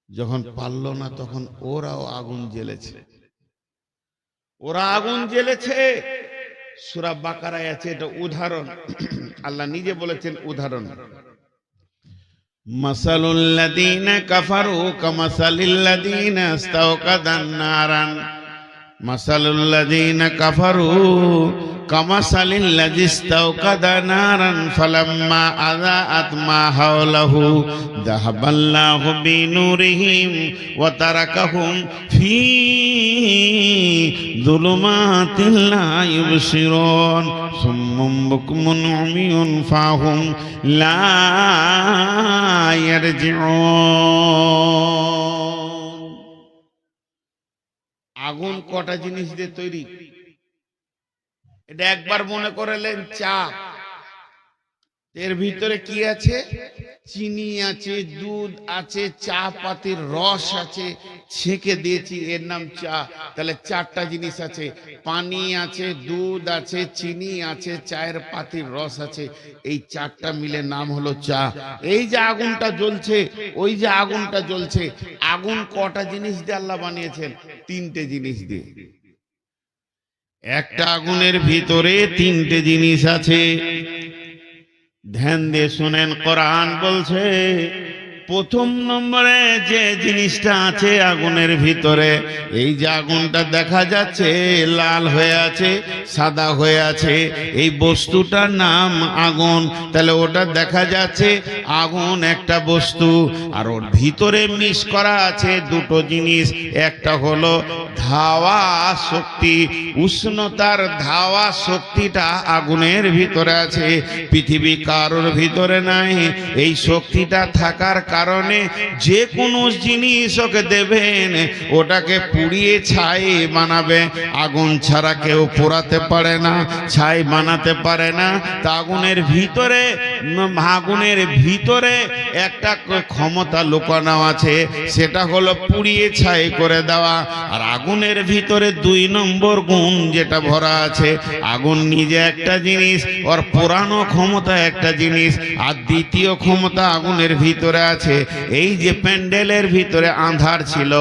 যখন পারল না, তখন ওরাও আগুন জ্বেলেছে, ওরা আগুন জ্বেলেছে। সূরা বাকারায় আছে এটা উদাহরণ, আল্লাহ নিজে বলেছেন উদাহরণ, মাসালুল লাযীনা কাফারু কামাসালিল লাযীনা ইস্তাওকাদান নারান মাসালুল লাযীনা কাফারু কামাসালিল লাযী ইস্তাওকাদা নারান ফালাম্মা আযাআত মা হাওলাহু যাহাবাল্লাহু বিনূরিহিম ওয়া তারাকাহুম ফী যুলুমাতিল লা ইউবসিরুন সুম্মুম বুকমুন উমিয়ুন ফাহুম লা ইয়ারজিউন। আগুন কটা জিনিস দিয়ে তৈরি? এটা একবার মনে করলেন চা, এর ভিতরে কি আছে? চিনি আছে, দুধ আছে, চা পাতির রস আছে, ছেঁকে দিয়েছি, এর নাম চা। তাহলে 4টা জিনিস আছে, পানি আছে, দুধ আছে, চিনি আছে, চায়ের পাতির রস আছে, এই 4টা মিলে নাম হলো চা। এই যে আগুনটা জ্বলছে, ওই যে আগুনটা জ্বলছে, আগুন কটা জিনিস দিয়ে আল্লাহ বানিয়েছেন? 3টে জিনিস দিয়ে। একটা আগুনের ভিতরে 3টে জিনিস আছে। ধ্যান দিয়ে শুনেন, কোরআন বলছে প্রথম নম্বরে যে জিনিসটা আছে আগুনের ভিতরে, এই যে আগুনটা দেখা যাচ্ছে লাল হয়ে আছে, সাদা হয়ে আছে, এই বস্তুটার নাম আগুন। তাহলে ওটা দেখা যাচ্ছে আগুন একটা বস্তু, আর ওর ভিতরে মিশ করা আছে দুটো জিনিস। একটা হলো ধাওয়া শক্তি, উষ্ণতার ধাওয়া শক্তিটা আগুনের ভিতরে আছে, পৃথিবী কারোর ভিতরে নাই। এই শক্তিটা থাকার কারণে যে কোনো জিনিস ওকে দেবেন ওটাকে পুড়িয়ে ছাই বানাবে। আগুন ছাড়া কেউ পোড়াতে পারে না, ছাই বানাতে পারে না। তা আগুনের ভিতরে একটা ক্ষমতা লুকানো আছে, সেটা হলো পুড়িয়ে ছাই করে দেওয়া। আর আগুনের ভিতরে 2 নম্বর গুণ যেটা ভরা আছে, আগুন নিজে একটা জিনিস, ওর পোড়ানো ক্ষমতা একটা জিনিস। আর দ্বিতীয় ক্ষমতা আগুনের ভিতরে আছে, এই যে প্যান্ডেলের ভিতরে আঁধার ছিল,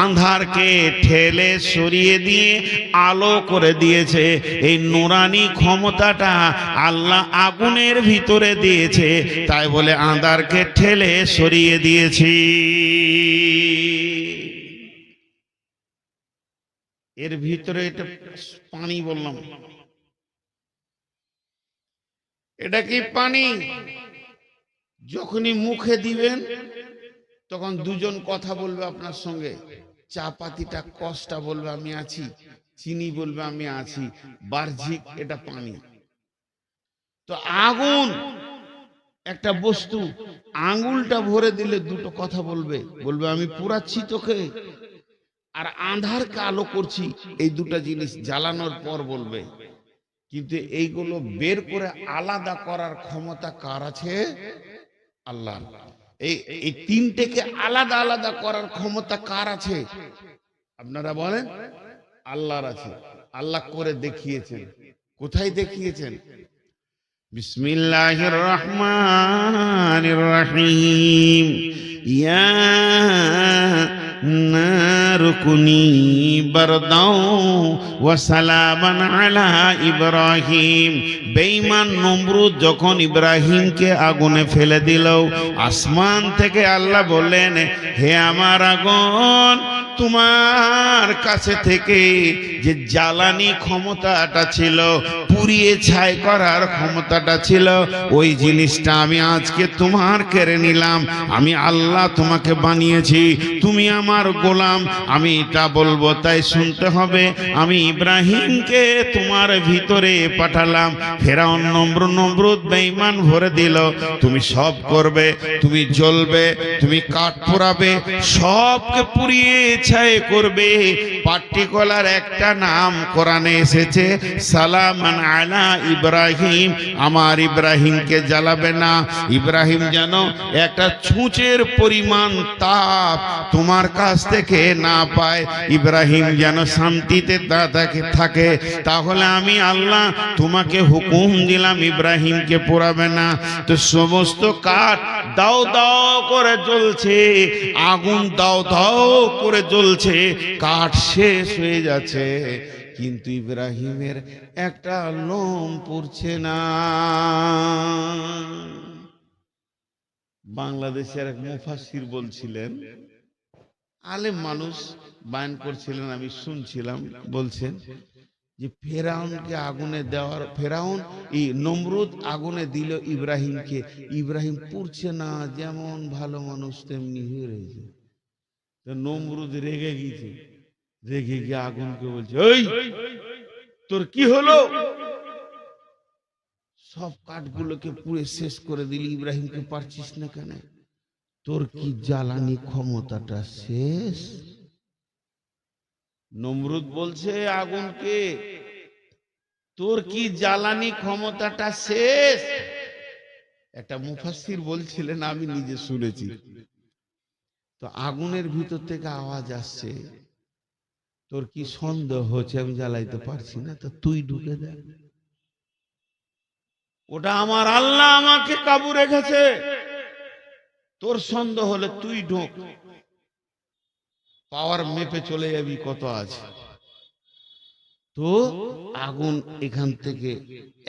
আঁধারকে ঠেলে সরিয়ে দিয়ে আলো করে দিয়েছে। এই নুরানি ক্ষমতাটা আল্লাহ আগুনের ভিতরে দিয়েছে, তাই বলে আঁধারকে ঠেলে সরিয়ে দিয়েছি। এর ভিতরে এটা পানি বললাম, এটা কি পানি? যখনই মুখে দিবেন তখন দুজন কথা বলবে আপনার সঙ্গে, চা পাতিটা কষ্টা বলবে আমি আছি, চিনি বলবে আমি আছি, বাহ্যিক এটা পানি। তো আগুন একটা বস্তু, আঙ্গুলটা ভরে দিলে দুটো কথা বলবে, বলবে আমি পুরাচ্ছি তোকে, আর আঁধারকে আলো করছি। এই দুটো জিনিস জ্বালানোর পর বলবে। কিন্তু এইগুলো বের করে আলাদা করার ক্ষমতা কার আছে? আল্লাহ। এই তিনটেকে আলাদা আলাদা করার ক্ষমতা কার আছে? আপনারা বলেন। আল্লাহর আছে। আল্লাহ করে দেখিয়েছেন। কোথায় দেখিয়েছেন? বিসমিল্লাহির রহমানির রহিম। ইয়া নারু কুনি বারদাও ওয়া সালামান আলা ইব্রাহিম। বেঈমান নমরুদ যখন ইব্রাহিমকে আগুনে ফেলে দিল, আসমান থেকে আল্লাহ বললেন, হে আমার আগুন, তোমার কাছে থেকে যে জ্বালানি ক্ষমতাটা ছিল, পুড়িয়ে ছাই করার ক্ষমতাটা ছিল, ওই জিনিসটা আমি আজকে তোমার কেড়ে নিলাম। আমি আল্লাহ তোমাকে বানিয়েছি, তুমি আমার গোলাম। আমি এটা বলবো তাই শুনতে হবে। আমি ইব্রাহিমকে তোমার ভিতরে পাঠালাম। ফেরাউন নমরুদ বেঈমান ভরে দিল, তুমি সব করবে, তুমি জ্বলবে, তুমি কাঠ পোড়াবে, সবকে পুড়িয়ে ছাই করবে। পার্টিকুলার একটা নাম কোরআনে এসেছে, সালামান আলা ইব্রাহিম। আমার ইব্রাহিমকে জ্বালাবে না। ইব্রাহিম যেন একটা ছুঁচের পরিমাণ তাপ তোমার কাছ থেকে না পায়, ইব্রাহিম যেন শান্তিতে থাকে। তাহলে আমি আল্লাহ তোমাকে হুকুম দিলাম ইব্রাহিমকে পোড়াবে না। তো সমস্ত কাঠ দাও দাও করে জ্বলছে, আগুন দাও দাও করে জ্বলছে, কাঠ শেষ হয়ে যাচ্ছে, কিন্তু ইব্রাহিমের একটা লোম পুড়ছে না। বাংলাদেশের এক মুফাসসির বলছিলেন, আলেম মানুষ বায়ান করছিলেন, আমি শুনছিলাম, বলছেন যে ফেরাউনকে আগুনে দেওয়ার, ফেরাউন এই নমরুদ আগুনে দিল ইব্রাহিমকে, ইব্রাহিম পুড়ছে না, যেমন ভালো মানুষ তেমনি হয়ে রয়েছে। তো নমরুদ রেগে গিয়েছে, রেগে গিয়ে আগুনকে বলছে, ওই তোর কি হলো? সব কাঠগুলোকে পুড়ে শেষ করে দিলি, ইব্রাহিমকে পারছিস না কেন? তোর কি জ্বালানি ক্ষমতাটা শেষ? নমরুদ বলছে আগুনকে, তোর কি জ্বালানি ক্ষমতাটা শেষ? একটা মুফাসসির বলছিলেন, আমি নিজে শুনেছি। তো আগুনের ভিতর থেকে আওয়াজ আসছে, তোর কি সন্দেহ হচ্ছে আমি জ্বালাইতে পারছি না? তো তুই ঢুকে দেখ। ওটা আমার আল্লাহ আমাকে কাবু রেখেছে, তোর সন্দেহ হলে তুই ঢোক, পাওয়ার মেপে চলে যাবি কত আছে। তো আগুন এখান থেকে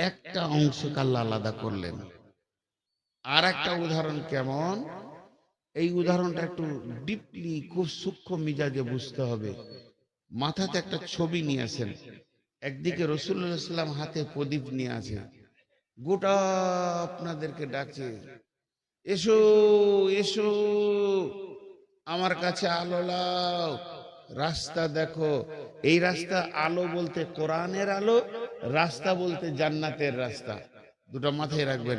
একটা অংশকে আল্লাহ আলাদা করলেন। আর একটা উদাহরণ কেমন, এই উদাহরণটা একটু ডিপলি খুব সূক্ষ্ম মিজাজে বুঝতে হবে। মাথাতে একটা ছবি নিয়ে আসেন, একদিকে রাসূলুল্লাহ সাল্লাল্লাহু আলাইহি ওয়াসাল্লাম হাতে প্রদীপ নিয়ে আছে, গোটা আপনাদেরকে ডাকছে, এসো এসো আমার কাছে আলো লাও, রাস্তা দেখো। এই রাস্তা আলো বলতে কোরআনের আলো, রাস্তা বলতে জান্নাতের রাস্তা। দুটো মাথায় রাখবেন।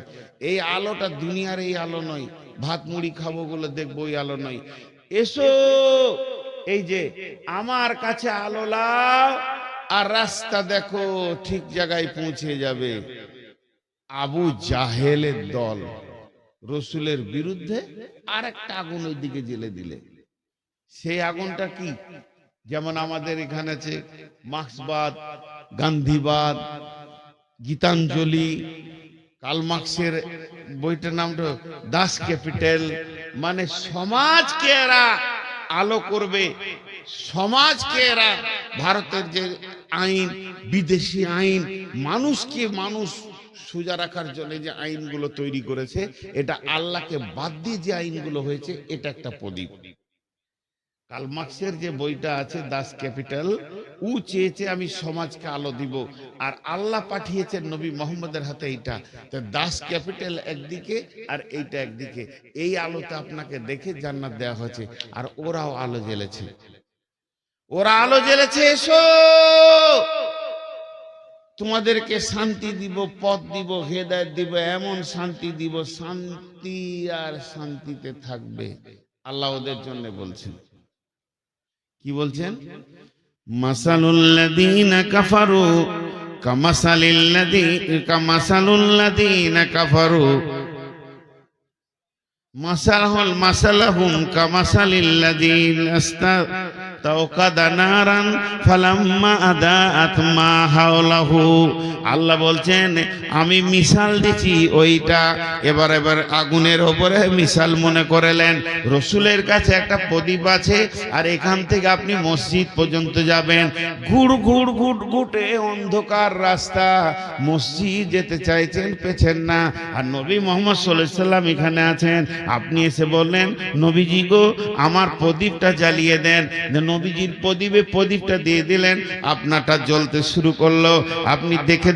এই আলোটা দুনিয়ার এই আলো নয়, ভাত মুড়ি খাবো বলে দেখবো ওই আলো নয়। এসো, এই যে আমার কাছে আলো লাও আর রাস্তা দেখো, ঠিক জায়গায় পৌঁছে যাবে। আবু জাহেলের দল রসুলের বিরুদ্ধে আর একটা আগুন ওই দিকে জ্বেলে দিলে। সেই আগুনটা কি? যেমন আমাদের এখানে আছে মার্ক্সবাদ, গান্ধীবাদ, গীতাঞ্জলি, কার্ল মার্ক্সের বইটার নামটা দাস ক্যাপিটাল। মানে সমাজকে এরা আলো করবে, সমাজকে এরা, ভারতের যে আইন, বিদেশি আইন, মানুষকে মানুষ সোজা রাখার জন্য যে আইনগুলো তৈরি করেছে, এটা আল্লাহকে বাদ দিয়ে যে আইনগুলো হয়েছে, এটা একটা প্রদীপ। কার্ল মার্ক্সের যে বইটা আছে দাস ক্যাপিটাল, ও চেয়েছে আমি সমাজকে আলো দিব, আর আল্লাহ পাঠিয়েছেন নবী মোহাম্মদের হাতে এইটা। তো দাস ক্যাপিটাল একদিকে আর এইটা একদিকে, এই আলোতে আপনাকে দেখে জান্নাত দেওয়া হয়েছে। আর ওরাও আলো জ্বেলেছে, ওরা আলো জ্বেলেছে, এসো তোমাদেরকে শান্তি দিব, পথ দিব, হেদায়েত দিব, এমন শান্তি দিব, শান্তি আর শান্তিতে থাকবে। আল্লাহ ওদের জন্য বলছেন, কি বলছেন? মাসালুল্লাযীনা কাফারু কামাসালুল্লাযীনা কাফারু মাসালাহুম কামাসালিল্লাযীনা তাওকাদা নারান ফালাম্মা আদাআত মা হাওলাহু। আল্লাহ বলছেন আমি মিসাল দিছি ওইটা, এবার আগুনের ওপরে মিসাল মনে করেলেন। রসুলের কাছে একটা প্রদীপ আছে, আর এখান থেকে আপনি মসজিদ পর্যন্ত যাবেন, ঘুটে অন্ধকার রাস্তা, মসজিদ যেতে চাইছেন, পেছেন না। আর নবী মুহাম্মদ সাল্লাল্লাহু আলাইহি সাল্লাম এখানে আছেন, আপনি এসে বললেন নবীজি গো আমার প্রদীপটা জ্বালিয়ে দেন। নবীজির প্রদীপটা দিয়ে দিলেন, আপনারটা জ্বলতে শুরু করলো। আপনি দেখে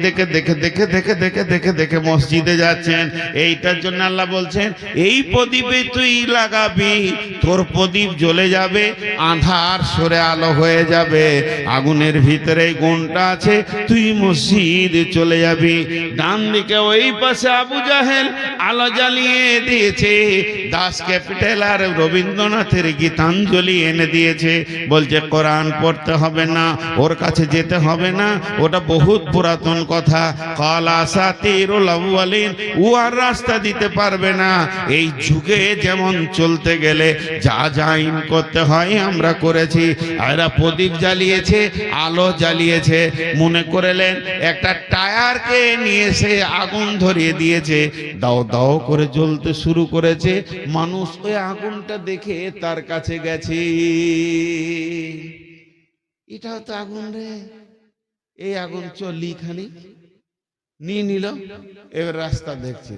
দেখে মসজিদে যাচ্ছেন। এইটার জন্য আল্লাহ বলছেন এই প্রদীপে তুই লাগাবি, তোর প্রদীপ জ্বলে যাবে, আঁধার সরে আলো হয়ে যাবে। আগুনের ভিতরে গুণটা আছে, তুই মসজিদে চলে যাবি। ডান দিকে ওই পাশে আবু জাহেল আলো জ্বালিয়ে দিয়েছে, দাস ক্যাপিটাল আর রবীন্দ্রনাথের গীতাঞ্জলি এনে দিয়েছে। বলছে কোরআন পড়তে হবে না, ওর কাছে যেতে হবে না, ওটা বহুত পুরাতন কথা। কালা আসাতিরুল আউয়ালিন, ও আর রাস্তা দিতে পারবে না। এই যুগে যেমন চলতে গেলে যা আইন করতে হয় আমরা করেছি। এরা প্রদীপ জ্বালিয়েছে, আলো জ্বালিয়েছে, মনে করলেন একটা টায়ারকে নিয়ে এসে আগুন ধরিয়ে দিয়েছে, দাও দাও করে জ্বলতে শুরু করেছে। মানুষ ওই আগুনটা দেখে তার কাছে গেছে, এটাও তো আগুন রে, এই আগুন চলি খানি নিয়ে নিল। এবার রাস্তা দেখছে,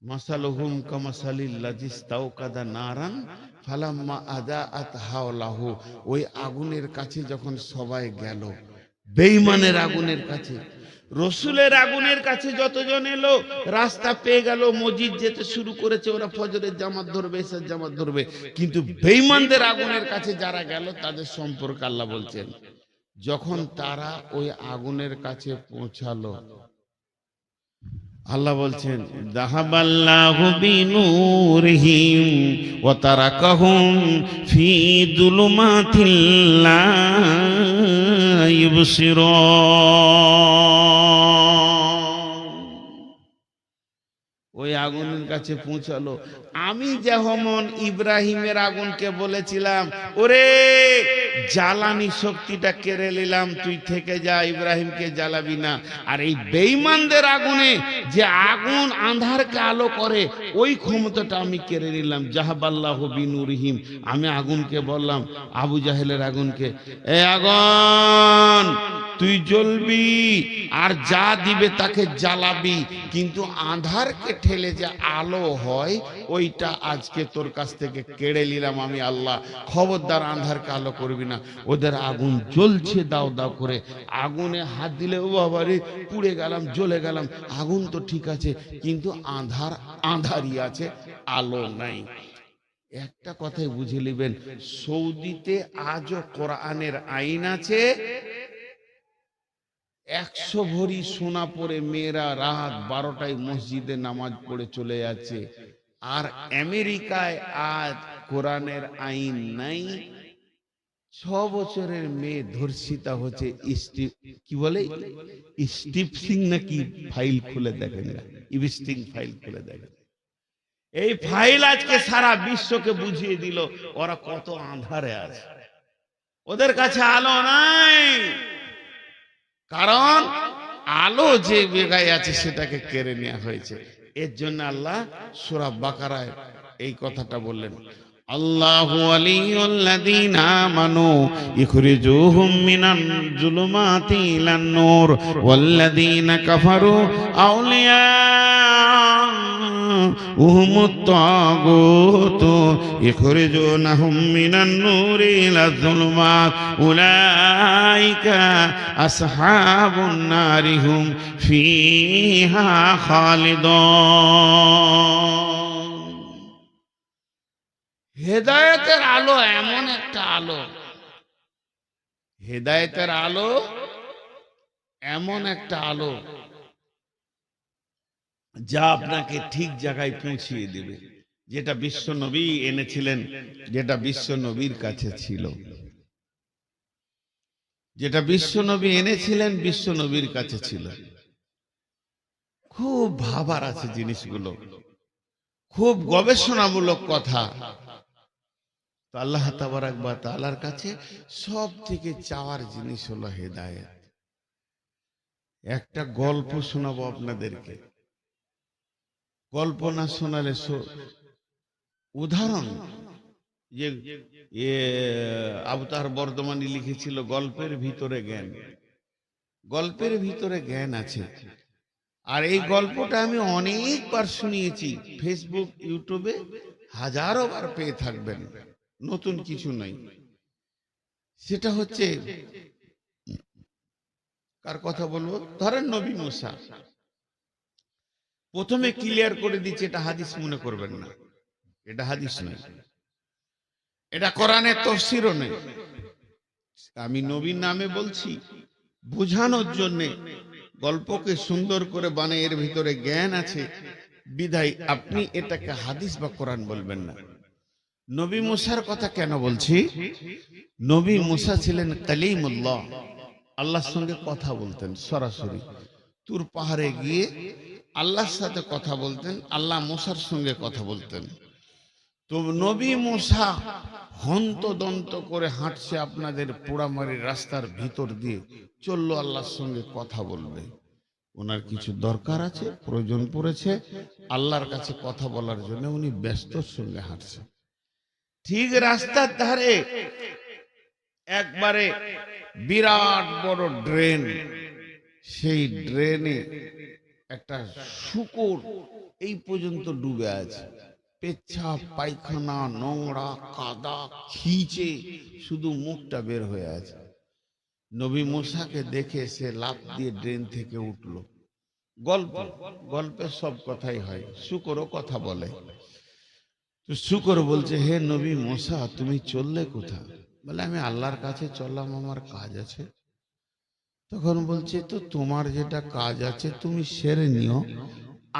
মাসালুহুম কামাসালিল্লাযী ইসতাওকাদা নারান ফালাম্মা আদাআত হাওলাহু। ওই আগুনের কাছে যখন সবাই গেল, বেঈমানের আগুনের কাছে, রসুলের আগুনের কাছে যতজন এলো, রাস্তা পেয়ে গেল, মসজিদ যেতে শুরু করেছে, ওরা ফজরের জামাত ধরবে, এশার জামাত ধরবে। কিন্তু বেঈমানদের আগুনের কাছে যারা গেল, তাদের সম্পর্কে আল্লাহ বলছেন যখন তারা ওই আগুনের কাছে পৌঁছালো, আল্লাহ বলছেন যাহাবাল্লাহু বিনূরিহিম ওয়া তারাকাহুম ফি যুলুমাতিল লা ইবসিরুন। ওই আগুনের কাছে পৌঁছালো। আমি যেমন ইব্রাহিমের আগুনকে বলেছিলাম ওরে জ্বালানি শক্তিটা কেড়ে নিলাম, তুই থেকে যা, ইব্রাহিমকে জ্বালাবি না। আর এই বেঈমানদের আগুনে যে আগুন আন্ধারকে আলো করে, ওই ক্ষমতাটা আমি কেড়ে নিলাম। যাহাবাল্লাহু বিনূরিহিম, আমি আগুনকে বললাম, আবু জাহেলের আগুনকে, এ আগুন তুই জ্বলবি আর যা দিবে তাকে জ্বালাবি, কিন্তু আঁধারকে ঠেলে যে আলো হয় ওইটা আজকে তোর কাছ থেকে কেড়ে নিলাম আমি আল্লাহ। খবরদার আঁধারকে আলো করবি না। ওদের আগুন জ্বলছে দাও দাও করে, আগুনে হাত দিলে ও বাবারে পুড়ে গেলাম, জ্বলে গেলাম। আগুন তো ঠিক আছে, কিন্তু আঁধার আঁধারই আছে, আলো নাই। একটা কথাই বুঝে নেবেন, সৌদিতে আজও কোরআনের আইন আছে। 100 ভরি সোনা পরে মেয়েরা রাত 12টায় মসজিদে নামাজ পড়ে চলে যাচ্ছে। আর আমেরিকায় আজ কোরআনের আইন নাই। 6 বছরের মেয়ে ধর্ষিতা হচ্ছে। কি বলে স্টিপসিং নাকি ফাইল খুলে দেখেন, ইভিস্টিং ফাইল খুলে দেখেন। এই ফাইল আজকে সারা বিশ্বকে বুঝিয়ে দিল ওরা কত আঁধারে আছে। ওদের কাছে আলো নাই, কারণ আলো যে জায়গায় আছে সেটাকে কেড়ে নেওয়া হয়েছে। এর জন্য আল্লাহ সূরা বাকারায় এই কথাটা বললেন, আল্লাহু ওয়ালিয়ুল্লাযীনা আমানু ইখরিজুহুম মিনাল যুলুমাতি ইলান নূর ওয়াল্লাযীনা কাফারু আউলিয়া উহুমুত তাগুত ইখরিজুনাহুম মিনান নূরি ইলাজ যুলুমাত উলাইকা আসহাবুন নারি হুম ফিহা খালিদুন। হেদায়েতের আলো এমন একটা আলো, হেদায়েতের আলো এমন একটা আলো যা আপনাকে ঠিক জায়গায় পৌঁছিয়ে দেবে। যেটা বিশ্ব নবী এনেছিলেন, যেটা বিশ্ব নবীর কাছে ছিল, যেটা বিশ্ব নবী এনেছিলেন বিশ্ব নবীর কাছে ছিল। খুব ভাবার আছে জিনিসগুলো, খুব গবেষণামূলক কথা। তো আল্লাহ তাবারাক ওয়া তাআলার কাছে সব থেকে চাওয়ার জিনিস হলো হেদায়েত। একটা গল্প শোনাবো আপনাদেরকে, গল্প না শোনালে উদাহরণ। যে আবতার বর্ধমানী লিখেছিল গল্পের ভিতরে জ্ঞান। গল্পের ভিতরে জ্ঞান আছে। আর এই গল্পটা আমি অনেকবার শুনিয়েছি, ফেসবুক ইউটিউবে হাজারো বার পেয়ে থাকবেন, নতুন কিছু নাই। সেটা হচ্ছে, কার কথা বলবো, ধরেন নবী মুসা। প্রথমে ক্লিয়ার করে দিচ্ছে এটা হাদিস মনে করবেন না, এটা হাদিস নয়, এটা কোরআনের তাফসীরও নেই। আমি নবীর নামে বলছি বোঝানোর জন্যে, গল্পকে সুন্দর করে বানিয়ে এর ভিতরে জ্ঞান আছে বিধায় আপনি এটাকে হাদিস বা কোরআন বলবেন না। নবী মুসার কথা কেন বলছি? নবী মুসা ছিলেন কালিমুল্লাহ, আল্লাহর সঙ্গে কথা বলতেন সরাসরি। তুর পাহাড়ে গিয়ে আল্লাহর সাথে কথা বলতেন, আল্লাহ মুসার সঙ্গে কথা বলতেন। তো নবী মুসা হন্তদন্ত করে হাঁটছে আপনাদের পোড়ামারি রাস্তার ভিতর দিয়ে, চললো আল্লাহর সঙ্গে কথা বলবে। ওনার কিছু দরকার আছে, প্রয়োজন পড়েছে আল্লাহর কাছে কথা বলার জন্য, উনি ব্যস্তর সঙ্গে হাঁটছে। ঠিক রাস্তার ধারে একবারে বিরাট বড় ড্রেন, সেই ড্রেনে একটা শূকর এই পর্যন্ত ডুবে আছে। পেচ্ছাপ পায়খানা নোংরা কাদা খিচে শুধু মুখটা বের হয়ে আছে। নবী মুসাকে দেখে সে লাফ দিয়ে ড্রেন থেকে উঠল। গল্প, গল্পের সব কথাই হয়, শূকরও কথা বলে। তো শূকর বলছে, হে নবী মুসা তুমি চললে কোথায়? বলে আমি আল্লাহর কাছে চললাম, আমার কাজ আছে। তখন বলছে, তো তোমার যেটা কাজ আছে তুমি সেরে নিও,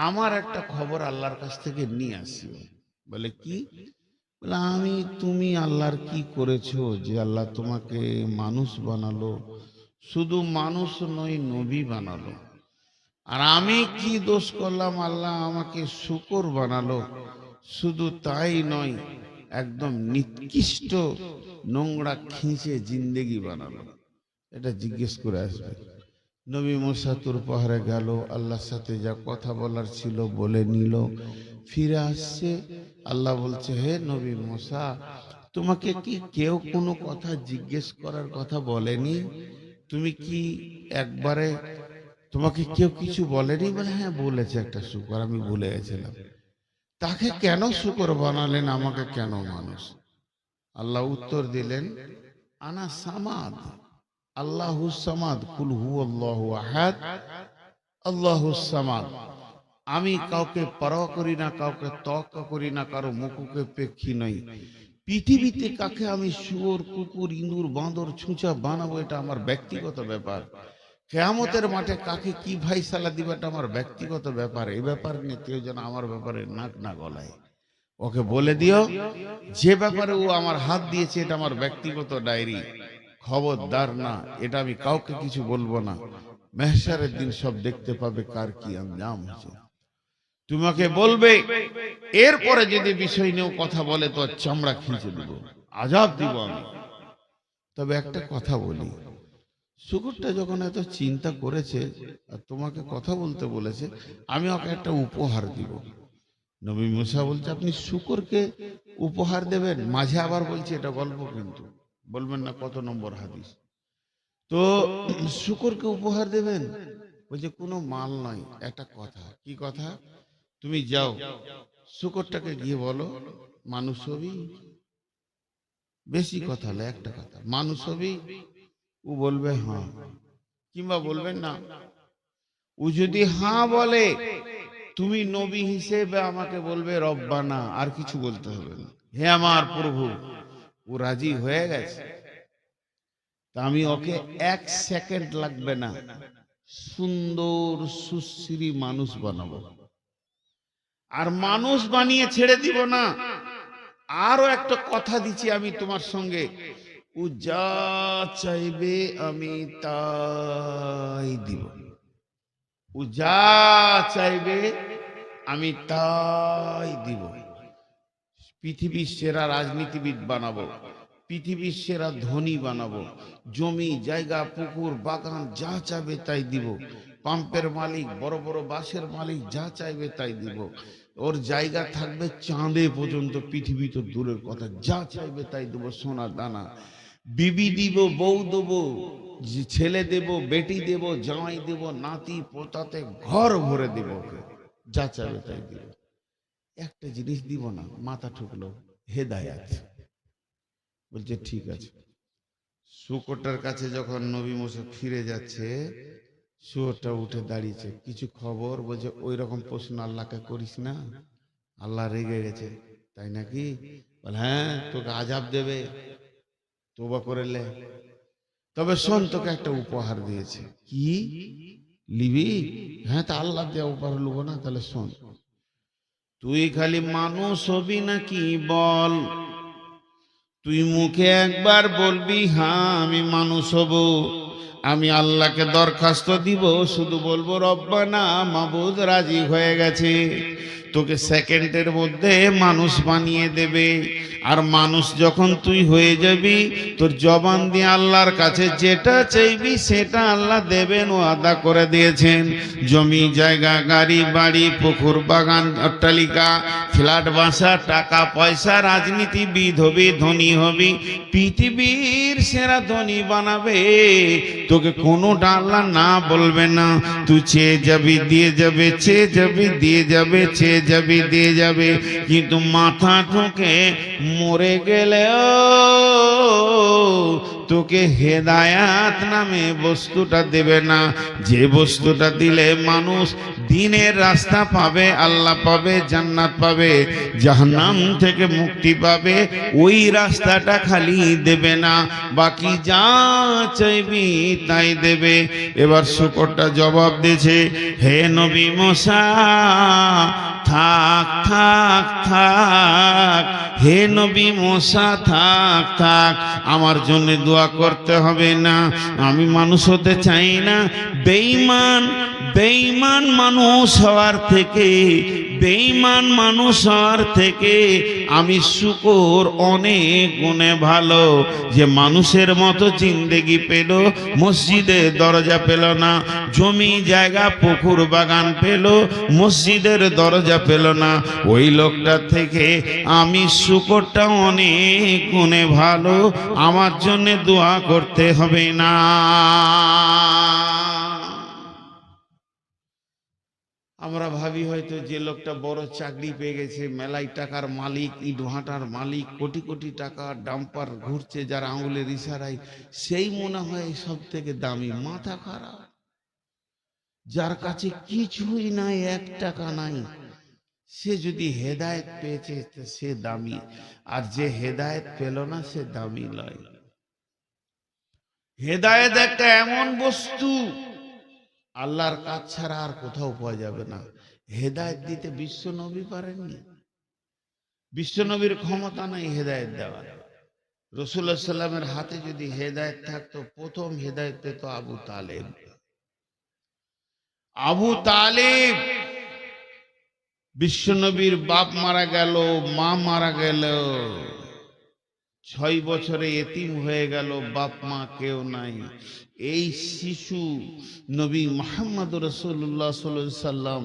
আমার একটা খবর আল্লাহর কাছ থেকে নিয়ে আসিও। বলে কি? বলে তুমি আল্লাহর কি করেছো যে আল্লাহ তোমাকে মানুষ বানালো? শুধু মানুষ নয়, নবী বানালো। আর আমি কি দোষ করলাম আল্লাহ আমাকে শূকর বানালো? শুধু তাই নয়, একদম নিকৃষ্ট নোংরা খিঁচে জিন্দেগি বানালো। এটা জিজ্ঞেস করে আসবে। নবী মুসা তুর পাহাড়ে গেল, আল্লাহর সাথে যা কথা বলার ছিল বলে নিল, ফিরে আসছে। আল্লাহ বলছে, হে নবী মুসা তোমাকে কি কেউ কোনো কথা জিজ্ঞেস করার কথা বলেনি? তুমি কি একবারে, তোমাকে কেউ কিছু বলেনি? বলে হ্যাঁ বলেছে একটা শুকর, আমি ভুলে গেছিলাম। তাকে কেন শুকর বানালেন, আমাকে কেন মানুষ? আল্লাহ উত্তর দিলেন, আনা সামাদ, আল্লাহুস সামাদ, কুল হুয়াল্লাহু আহাদ, আল্লাহুস সামাদ। আমি কাউকে পরোয়া করি না, কাউকে তোয়াক্কা করি না, কারো মুখকে পেক্ষী নই। পৃথিবীতে কাকে আমি শুয়োর, কুকুর, ইঁদুর, বাঁদর, ছুঁচা বানাবো এটা আমার ব্যক্তিগত ব্যাপার। কিয়ামতের মাঠে কাকে কি ফায়সালা দিবে এটা আমার ব্যক্তিগত ব্যাপার। এই ব্যাপার নিয়ে কেউ যেন আমার ব্যাপারে নাক না গলায়। ওকে বলে দিও যে ব্যাপারে ও আমার হাত দিয়েছে এটা আমার ব্যক্তিগত ডায়েরি, খবরদার না, এটা আমি কাউকে কিছু বলবো না। মেহশারের দিন সব দেখতে পাবে কার কি আঞ্জাম হয়েছে। তোমাকে বলবে, এরপরে যদি বিষয় নিয়েও কথা বলে তো চামড়া খিঁচে দেবো, আজাব দিব আমি। তবে একটা কথা বলি, শুকুরটা যখন এত চিন্তা করেছে আর তোমাকে কথা বলতে বলেছে, আমি ওকে একটা উপহার দিব। নবী মুসা বলছে আপনি শুকরকে উপহার দেবেন, মাঝে আবার বলছে এটা গল্প, কিন্তু বলবেন না কত নম্বর হাদিস। তো শুকরকে উপহার দেবেন, বলছে কোনো মাল নয়, একটা কথা। কি কথা? তুমি যাও শুকরটাকে গিয়ে বলো মানুষ হবি, বেশি কথা হলে একটা কথা, মানুষ হবি। ও বলবে হ্যাঁ, কিংবা বলবেন না। ও যদি হ্যাঁ বলে, তুমি নবী হিসেবে আমাকে বলবে রব্বানা, আর কিছু বলতে হবে না, হে আমার প্রভু। ও রাজি হয়ে গেছে, তা আমি ওকে 1 সেকেন্ড লাগবে না সুন্দর সুশ্রী মানুষ বানাবো। আর মানুষ বানিয়ে ছেড়ে দিব না, আরো একটা কথা দিচ্ছি আমি তোমার সঙ্গে, ও যা চাইবে আমি তাই দিব। ও যা চাইবে আমি তাই দিব। পৃথিবীর সেরা রাজনীতিবিদ বানাবো, পৃথিবীর সেরা ধনী বানাবো, জমি জায়গা পুকুর বাগান যা চাইবে তাই দিব। পাম্পের মালিক, বড় বড় বাসের মালিক যা চাইবে তাই দিব। ওর জায়গা থাকবে চাঁদে পর্যন্ত, পৃথিবী তো দূরের কথা, যা চাইবে তাই দেবো। সোনা দানা, বিবি দিব, বউ দেবো, ছেলে দেব, বেটি দেব, জামাই দেব, নাতি পোতাতে ঘর ভরে দিব। ওকে যা চাইবে তাই দিব। একটা জিনিস দিব না, মাথা ঠুকলো, হেদায়াত। বলছে ঠিক আছে। শুকরটার কাছে যখন নবী মুসা ফিরে যাচ্ছে, শুয়োরটা উঠে দাঁড়িয়েছে, কিছু খবর? বলছে ওই রকম প্রশ্ন আল্লাহকে করিস না, আল্লাহ রেগে গেছে। তাই নাকি? বলে হ্যাঁ, তোকে আজাব দেবে, তোবা করে লে। তবে শোন, তোকে একটা উপহার দিয়েছে। কি লিবি? হ্যাঁ, তা আল্লাহ দেওয়া উপহার লুবো না? তাহলে শোন, তুই খালি মানুষ হবি নাকি বল। তুই মুখে একবার বলবি হ্যাঁ আমি মানুষ হব, আমি আল্লাহকে দরখাস্ত দিব, শুধু বলবো রব্বানা, মাবুদ রাজি হয়ে গেছে। তোকে সেকেন্ডের মধ্যে মানুষ বানিয়ে দেবে। আর মানুষ যখন তুই হয়ে যাবি, তোর জবান দিয়ে আল্লাহর কাছে যেটা চাইবি সেটা আল্লাহ দেবেন, ও আদা করে দিয়েছেন। জমি জায়গা, গাড়ি বাড়ি, পুকুর বাগান, অট্টালিকা, ফ্ল্যাট বাসা, টাকা পয়সা, রাজনীতিবিদ হবি, ধনী হবি, পৃথিবীর সেরা ধনী বানাবে। তোকে কোনোটা আল্লাহ না বলবে না। তুই চেয়ে যাবি দিয়ে যাবে, চেয়ে যাবি দিয়ে যাবে, চেয়ে যাবি দিয়ে যাবে। কিন্তু মাথা ঠুকে মরে গেলেও তোকে হেদায়াত নামে বস্তুটা দেবে না। যে বস্তুটা দিলে মানুষ দিনের রাস্তা পাবে, আল্লাহ পাবে, জান্নাত পাবে, জাহান্নাম থেকে মুক্তি পাবে, ওই রাস্তাটা খালি দেবে না, বাকি যা চাইবি তাই দেবে। এবার শুকরটা জবাব দিয়েছে, হে নবী মুসা, থাক থাক থাক, হে নবী মুসা থাক থাক, আমার জন্য দোয়া করতে হবে না, আমি মানুষ হতে চাই না। বেঈমান বেঈমান মানুষ হওয়ার থেকে, বেঈমান মানুষ হওয়ার থেকে আমি শুকর অনেক গুণে ভালো। যে মানুষের মতো জিন্দেগি পেল, মসজিদের দরজা পেল না, জমি জায়গা পুকুর বাগান পেল, মসজিদের দরজা পেল না, ওই লোকটা থেকে আমি শুকরটা অনেক গুণে ভালো, আমার জন্য দোয়া করতে হবে না। আমরা ভাবি হয়তো যে লোকটা বড় চাকরি পেয়ে গেছে, মেলাই টাকার মালিক, ইট ভাটার মালিক, কোটি কোটি টাকা ডাম্পার ঘুরছে যার আঙুলের ইশারায়, সেই মনে হয় সব থেকে দামি। মাথা খারাপ। যার কাছে কিছুই নাই, 1 টাকা নাই, সে যদি হেদায়েত পেয়েছে সে দামি, আর যে হেদায়েত পেল না সে দামি নয়। হেদায়েত একটা এমন বস্তু, আল্লাহর কাজ ছাড়া আর কোথাও পাওয়া যাবে না। হেদায়েত দিতে বিশ্ব নবী পারেননি, বিশ্ব নবীর ক্ষমতা নাই হেদায়েত দেওয়ার। রাসূলুল্লাহ সাল্লাল্লাহু আলাইহি ওয়াসাল্লামের হাতে যদি হেদায়েত থাকতো, প্রথম হেদায়েত পেত আবু তালেব। আবু তালেব, বিশ্ব নবীর বাপ মারা গেল, মা মারা গেল, 6 বছরে এতিম হয়ে গেল, বাপ মা কেউ নাই। এই শিশু নবী মুহাম্মদ রাসূলুল্লাহ সাল্লাল্লাহু আলাইহি সাল্লাম,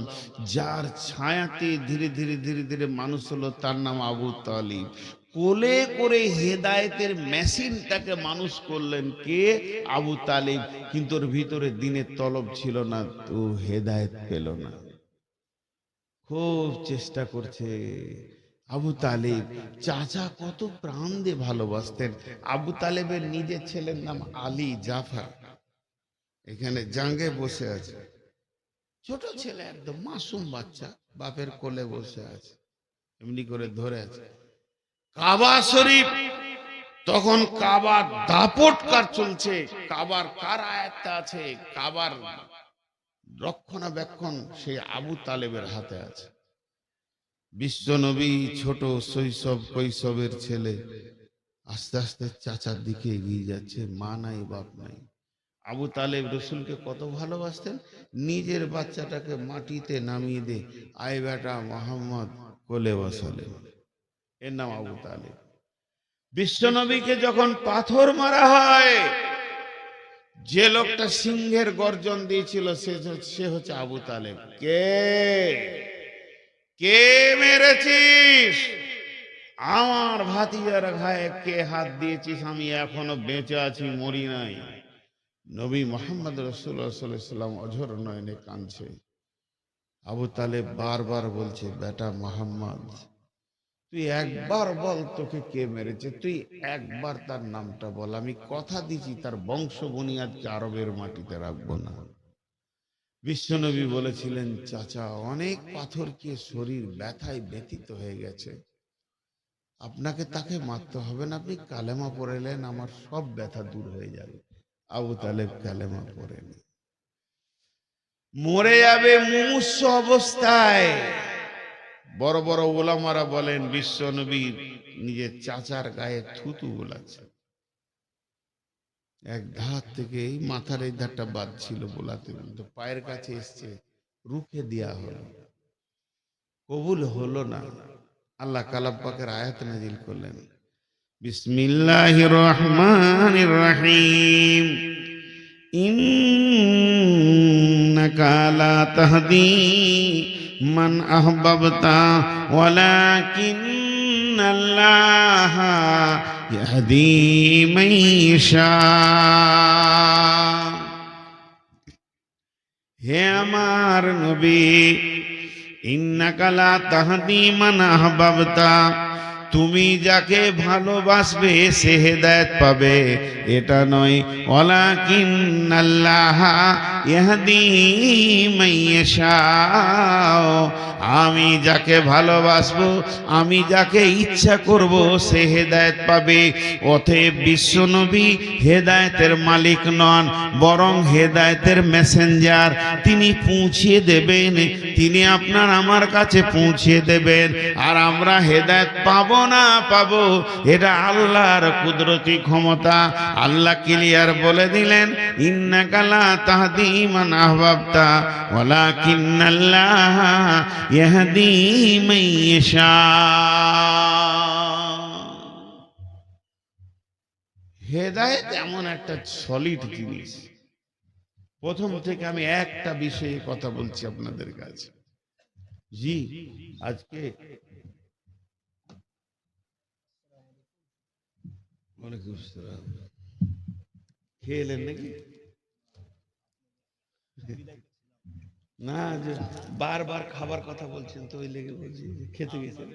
যার ছায়াতে ধীরে ধীরে ধীরে ধীরে মানুষ হলো, তার নাম আবু তালিব। কোলে করে হেদায়েতের মেশিনটাকে মানুষ করলেন কে? আবু তালিব। কিন্তু ওর ভিতরে দিনের তলব ছিল না, তো হেদায়েত পেল না। খুব চেষ্টা করছে। আবু তালেব চাচা কত প্রাণ দিয়ে ভালোবাসতেন। আবু তালেবের নিজের ছেলের নাম আলী জাফর, এখানে জাঙ্গে বসে আছে, ছোট ছেলে, একদম মাসুম বাচ্চা, বাপের কোলে বসে আছে, এমনি করে ধরে আছে। কাবা শরীফ, তখন কাবার দাপটকার চলছে, কাবার কার আয়াতটা আছে, কাবার রক্ষণাবেক্ষণ সেই আবু তালেবের হাতে আছে। বিশ্ব নবী ছোট শৈশব কৈশবের ছেলে, আস্তে আস্তে চাচার দিকে এগিয়ে যাচ্ছে, মা নাই বাপ নাই। আবু তালেব রসুলকে কত ভালোবাসতেন, নিজের বাচ্চাটাকে মাটিতে নামিয়ে দে, আয় বেটা মোহাম্মদ, কোলে বসালেন। এর নাম আবু তালেব। বিশ্ব নবীকে যখন পাথর মারা হয়, যে লোকটা সিংহের গর্জন দিয়েছিল সে হচ্ছে আবু তালেব। কে মেরেছিস? আমার ভাতিজার গায়ে কে হাত দিয়েছিস? আমি এখনো বেঁচে আছি, মরি নাই। নবী মুহাম্মদ রাসূলুল্লাহ সাল্লাল্লাহু আলাইহি ওয়াসাল্লাম অঝর নয়নে কাঁদছে। আবু তালেব বারবার বলছে, বেটা মুহাম্মদ, তুই একবার বল তোকে কে মেরেছে, তুই একবার তার নামটা বল, আমি কথা দিচ্ছি তার বংশ বুনিয়াদকে আরবের মাটিতে রাখবো না। বিশ্বনবী বলেছিলেন, চাচা অনেক পাথর খেয়ে শরীর ব্যথায় ব্যথিত হয়ে গেছে, আপনাকে তাকে মারতে হবে না, আপনি কালেমা পড়লেন, আমার সব ব্যথা দূর হয়ে যাবে। আবু তালেব কালেমা পড়েন, মরে যাবে মুমূর্ষু অবস্থায়। বড় বড় ওলামারা বলেন, বিশ্বনবী নিজের চাচার গায়ে থুতু বোলাচ্ছে, এক ধার থেকে এই মাথার এই ধারটা বাদ ছিল, বোলাতে বলতো, পায়ের কাছে এসছে, রুখে দেয়া হলো, কবুল হলো না। আল্লাহ কালাম পাকের আয়াত নাজিল করলেন, বিসমিল্লাহির রহমানির রহিম, ইন্নাকা লা তাহদি মান আহবাবতা ওয়ালাকিন্নাল্লাহা ইয়াহদি মান ইয়াশা। হে আমার নবী, ইন্নাকা লা তাহদি মান আহবাবতা, তুমি যাকে ভালোবাসবে সে হেদায়েত পাবে, এটা নয়। ওয়ালাকিন্নাল্লাহা ইয়াহদি মান ইয়াশা, আমি যাকে ভালোবাসবো, আমি যাকে ইচ্ছা করব সে হেদায়েত পাবে। অতএব বিশ্বনবী হেদায়েতের মালিক নন, বরং হেদায়েতের মেসেঞ্জার। তিনি পৌঁছিয়ে দেবেন, তিনি আপনার আমার কাছে পৌঁছিয়ে দেবেন। আর আমরা হেদায়েত পাবো না পাবো, এটা আল্লাহর কুদরতি ক্ষমতা। আল্লাহ ক্লিয়ার বলে দিলেন, ইন্নাকা লা তাহদি মান আহবাবতা ওয়ালাকিন্নাল্লাহা ইয়াহদি মান ইয়াশা। হেদায়েত এমন একটা সলিড জিনিস। প্রথম থেকে আমি একটা বিষয়ে কথা বলছি আপনাদের কাছে। জি, আজকে ওয়ালাইকুম আসসালাম। খেয়ে এলেন নাকি? না, যে বারবার খাবার কথা বলছেন তো ওই লেগে বলছি যে খেতে গেছেন।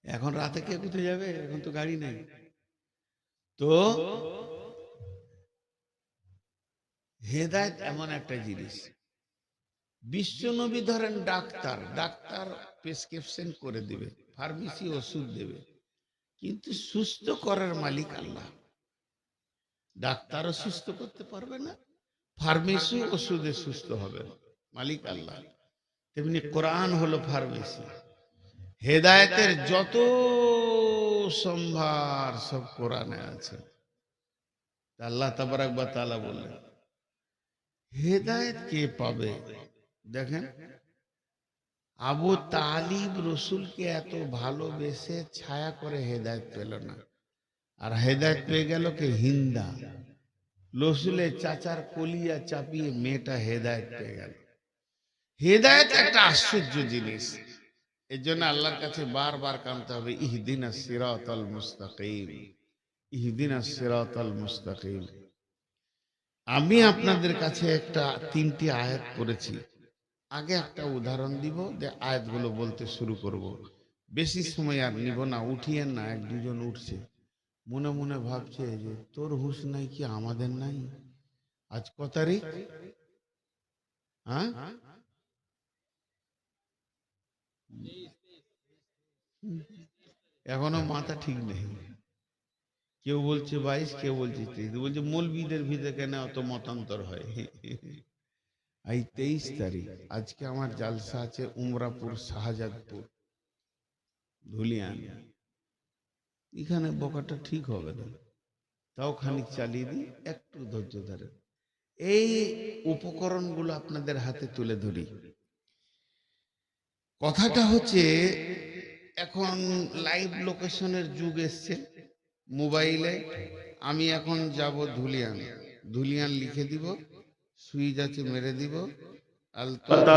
এখন রাতে কে কোথায় যাবে? এখন তো গাড়ি নেই। তো হেদায়েত এমন একটা জিনিস, বিশ্বনবী ধরেন ডাক্তার, ডাক্তার প্রেসক্রিপশন করে দিবে, ফার্মেসি ওষুধ দেবে, কিন্তু সুস্থ করার মালিক আল্লাহ। ডাক্তারও সুস্থ করতে পারবে না, ফার্মেসি ওষুধে সুস্থ হবে না, মালিক আল্লাহ। তেমনি কোরআন হলো ফার্মেসি। হেদায়েতের যত সম্ভার সব কোরআনে আছে। আল্লাহ তাবারক ওয়া তাআলা বললেন হেদায়েত কে পাবে? দেখেন, আবু তালিব রসুলকে এত ভালোবেসে ছায়া করে হেদায়েত পেল না, আর হেদায়েত পেয়ে গেল কে? হিন্দা, রসুলের চাচার কলিয়া চাপিয়ে মেয়েটা হেদায়েত পেয়ে গেল। হেদায়েত একটা আশ্চর্য জিনিস। এর জন্য আল্লাহর কাছে বারবার কাঁদতে হবে, ইহদিনাস সিরাতাল মুস্তাকিম, ইহদিনাস সিরাতাল মুস্তাকিম। আমি আপনাদের কাছে একটা 3টি আয়াত পড়েছি, আগে একটা উদাহরণ দিব, যে আয়াতগুলো বলতে শুরু করব। বেশি সময় আর নিব না, উঠিয়েন না। 1-2 জন উঠছে, মনে মনে ভাবছে যে তোর হুঁশ নাই কি আমাদের নাই? আজ কত তারিখ? হ্যাঁ, এখনো মাথা ঠিক নেই। কেউ বলছে 22, কেউ বলছে 23, বলছে মৌলবীদের ভিতরে কেন অত মতান্তর হয়। এই 23 তারিখ, আজকে আমার জালসা আছে উমরাপুর, শাহজাদপুর, ধুলিয়ান। এখানে বকাটা ঠিক হবে না, তাও খানিক চালিয়ে দিই, একটু ধৈর্য ধরে। এই উপকরণগুলো আপনাদের হাতে তুলে ধরি। কথাটা হচ্ছে, এখন লাইভ লোকেশনের যুগ এসছে মোবাইলে। আমি এখন যাব ধুলিয়ান, ধুলিয়ান লিখে দিব, সুইচ আছে মেরে দিব।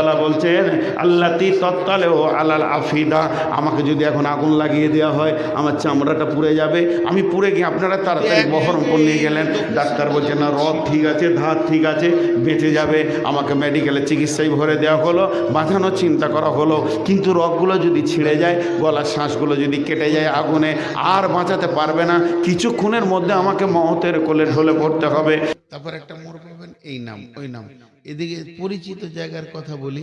আল্লাহ বলছেন আল্লাতি তত্তালেও আলাল আফিদা, আমাকে যদি এখন আগুন লাগিয়ে দেওয়া হয় আমার চামড়াটা পুড়ে যাবে, আমি পুড়ে গিয়ে আপনারা তাড়াতাড়ি বহরমপুর নিয়ে গেলেন। ডাক্তার বলছে না, রড ঠিক আছে, ধাত ঠিক আছে, বেঁচে যাবে। আমাকে মেডিকেলের চিকিৎসায় ভরে দেওয়া হলো, বাঁচানোর চিন্তা করা হলো, কিন্তু রগগুলো যদি ছিঁড়ে যায়, গলার শ্বাসগুলো যদি কেটে যায় আগুনে, আর বাঁচাতে পারবে না, কিছুক্ষণের মধ্যে আমাকে মহতের কোলে ঢলে পড়তে হবে। তারপর একটা মোড় পাবেন, এই নাম ওই নাম। এদিকে পরিচিত জায়গার কথা বলি,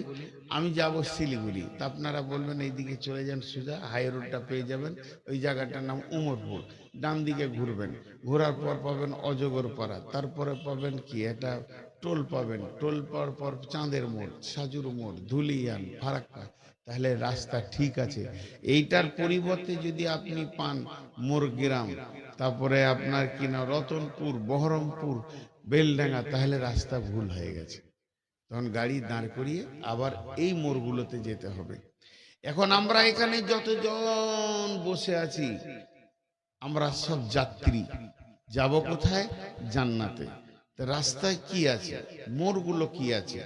আমি যাব শিলিগুড়ি, তা আপনারা বলবেন এইদিকে চলে যান, সোজা হাই রোডটা পেয়ে যাবেন। ওই জায়গাটার নাম উমরপুর, ডান দিকে ঘুরবেন, ঘোরার পর পাবেন অজগরপাড়া, তারপরে পাবেন কি এটা টোল পাবেন, টোল পাওয়ার পর চাঁদের মোড়, সাজুর মোড়, ধুলিয়ান, ফারাক্কা। তাহলে রাস্তা ঠিক আছে। এইটার পরিবর্তে যদি আপনি পান মোরগ্রাম, তারপরে আপনার কিনা রতনপুর, বহরমপুর, বেলডাঙ্গা, তাহলে রাস্তা ভুল হয়ে গেছে। তখন গাড়ি দাঁড় করিয়ে আবার এই মোড়গুলোতে যেতে হবে। এখন আমরা এখানে যতজন বসে আছি, আমরা সব যাত্রী, যাব কোথায়? জান্নাতে। রাস্তায় কি আছে, মোড়গুলো কি আছে?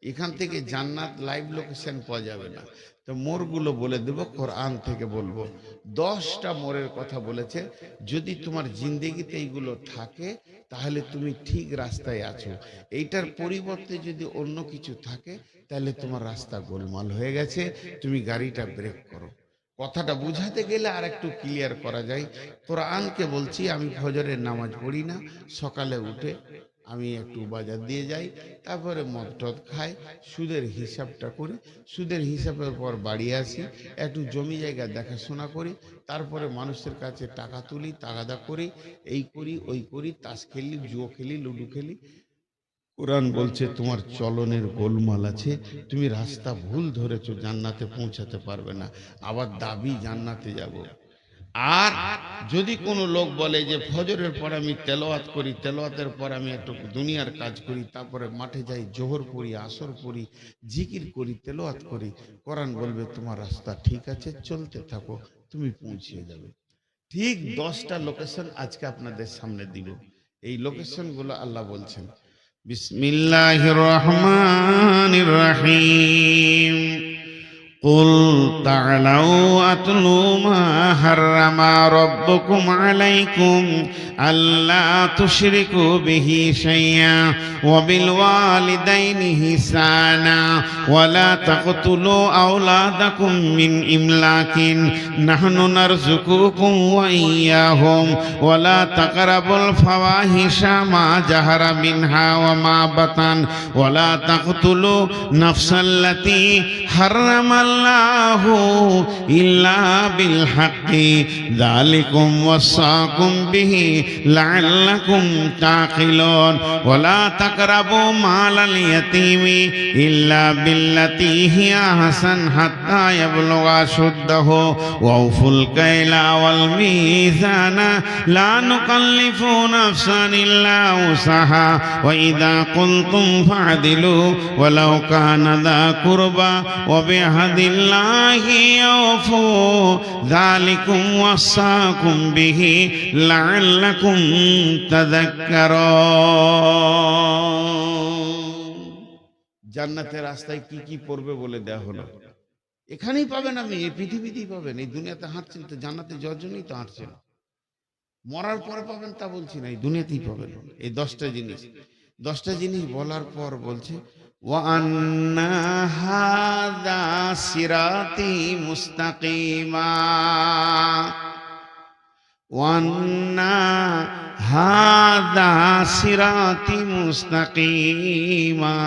এখান থেকে জান্নাত লাইভ লোকেশন পাওয়া যাবে না, তো মোড়গুলো বলে দেব, কোরআন থেকে বলবো। 10টা মোড়ের কথা বলেছে। যদি তোমার জিন্দেগিতে এইগুলো থাকে তাহলে তুমি ঠিক রাস্তায় আছো। এইটার পরিবর্তে যদি অন্য কিছু থাকে তাহলে তোমার রাস্তা গোলমাল হয়ে গেছে, তুমি গাড়িটা ব্রেক করো। কথাটা বুঝাতে গেলে আর একটু ক্লিয়ার করা যায়। কোরআনকে বলছি, আমি ফজরের নামাজ পড়ি না, সকালে উঠে আমি একটু বাজার দিয়ে যাই, তারপরে মদ টদ খাই, সুদের হিসাবটা করি, সুদের হিসাবের পর বাড়ি আসি, একটু জমি জায়গা দেখাশোনা করি, তারপরে মানুষের কাছে টাকা তুলি, তাগাদা করি, এই করি ওই করি, তাস খেলি, জুয়ো খেলি, লুডু খেলি। কোরআন বলছে তোমার চলনের গোলমাল আছে, তুমি রাস্তা ভুল ধরেছো, জান্নাতে পৌঁছাতে পারবে না। আবার দাবি জান্নাতে যাব। আর যদি কোনো লোক বলে যে ফজরের পর আমি তেলাওয়াত করি, তেলাওয়াতের পর আমি একটু দুনিয়ার কাজ করি, তারপরে মাঠে যাই, জোহর পড়ি, আসর পড়ি, জিকির করি, তেলাওয়াত করি, কোরআন বলবে তোমার রাস্তা ঠিক আছে, চলতে থাকো, তুমি পৌঁছে যাবে। ঠিক 10টা লোকেশন আজকে আপনাদের সামনে দিব। এই লোকেশনগুলো আল্লাহ বলছেন, বিসমিল্লাহির রহমানির রহিম, قل تعالوا أتلوا ما حرم ربكم عليكم ألا تشركوا به شيئا وبالوالدين إحسانا ولا تقتلوا أولادكم من إملاق نحن نرزقكم وإياهم ولا تقربوا الفواحش ما ظهر منها وما بطن ولا تقتلوا نفس التي حرم الله إلا بالحق ذلكم وصاكم به لعلكم تعقلون ولا تقربوا مال اليتيم إلا بالتي هي أحسن حتى يبلغ أشده وأوفوا الكيل والميزان لا نكلف نفسا إلا وسعها وإذا قلتم فاعدلوا ولو كان ذا قربى وبعهد الله أوفوا ذلكم وصاكم به لعلكم تذكرون জান্নাতের রাস্তায় কি কি পড়বে বলে দেয়া হলো। এখানেই পাবেন, আপনি এই পৃথিবীতেই পাবেন, এই দুনিয়াতে হাঁটছেন তো জান্নাতে যাওয়ার জন্যই তো হাঁটছেন। মরার পরে পাবেন তা বলছি না, এই দুনিয়াতেই পাবেন। এই 10টা জিনিস বলার পর বলছে وَأَنَّ هَذَا صِرَاطِي مُسْتَقِيمًا وَأَنَّ هَذَا صِرَاطِي مُسْتَقِيمًا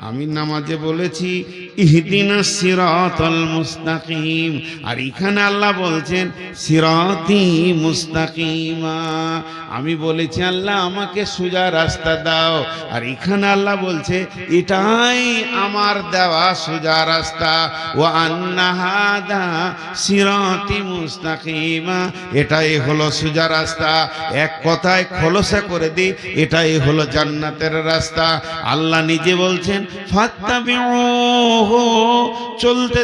আমি নামাজে বলেছি ইহদিনাস সিরাতাল মুস্তাকিম, আর এখানে আল্লাহ বলছেন সিরাতি মুস্তাকিমা। আমি বলেছি আল্লাহ আমাকে সোজা রাস্তা দাও, আর এখানে আল্লাহ বলছে এটাই আমার দেওয়া সোজা রাস্তা। ওয়া আন্না হাদা সিরাতি মুস্তাকিমা, এটাই হলো সোজা রাস্তা। এক কথায় খোলসা করে দিই, এটাই হলো জান্নাতের রাস্তা। আল্লাহ নিজে বলছেন ফাত্তাবিউহু, চলতে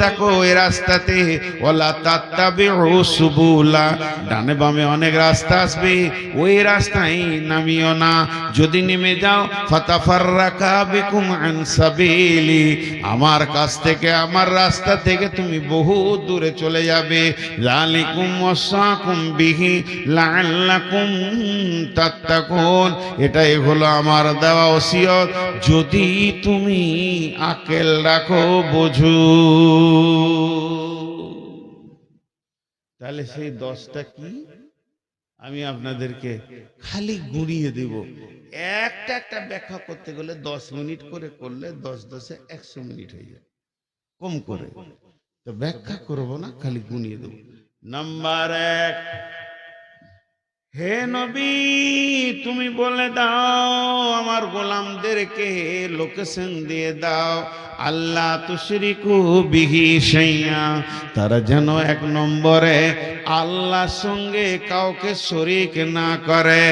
থাকো এই রাস্তাতে। ওয়ালা তাত্তাবিউ সুবুলা, ডানে বামে অনেক রাস্তা আসবে, ওই রাস্তায় নামিও না। যদি নেমে যাও ফাতাফাররাকা বিকুম আন সাবিলি, আমার কাছ থেকে আমার রাস্তা থেকে তুমি বহু দূরে চলে যাবে। যালিকুম ওয়াসাকুম বিহি লাআল্লাকুম তাত্তাকুন, এটাই হলো আমার দেওয়া ওসিয়ত, যদি তুমি আকেল রাখো, বোঝো। তাহলে সেই 10টা কি আমি আপনাদেরকে খালি গুড়িয়ে দেব। একটা ব্যাখ্যা করতে গেলে 10 মিনিট করে করলে 10 10 100 মিনিট হয়ে যায়, কম করে তো ব্যাখ্যা করব না, খালি গুনিয়ে দেব। নাম্বার 1, হে নবী তুমি বলে দাও আমার গোলামদেরকে, লোকেশন দিয়ে দাও, আল্লাহ তুশরিকু বিহি শাইআ, তারা যেন 1 নম্বরে আল্লাহর সঙ্গে কাউকে শরীক না করে।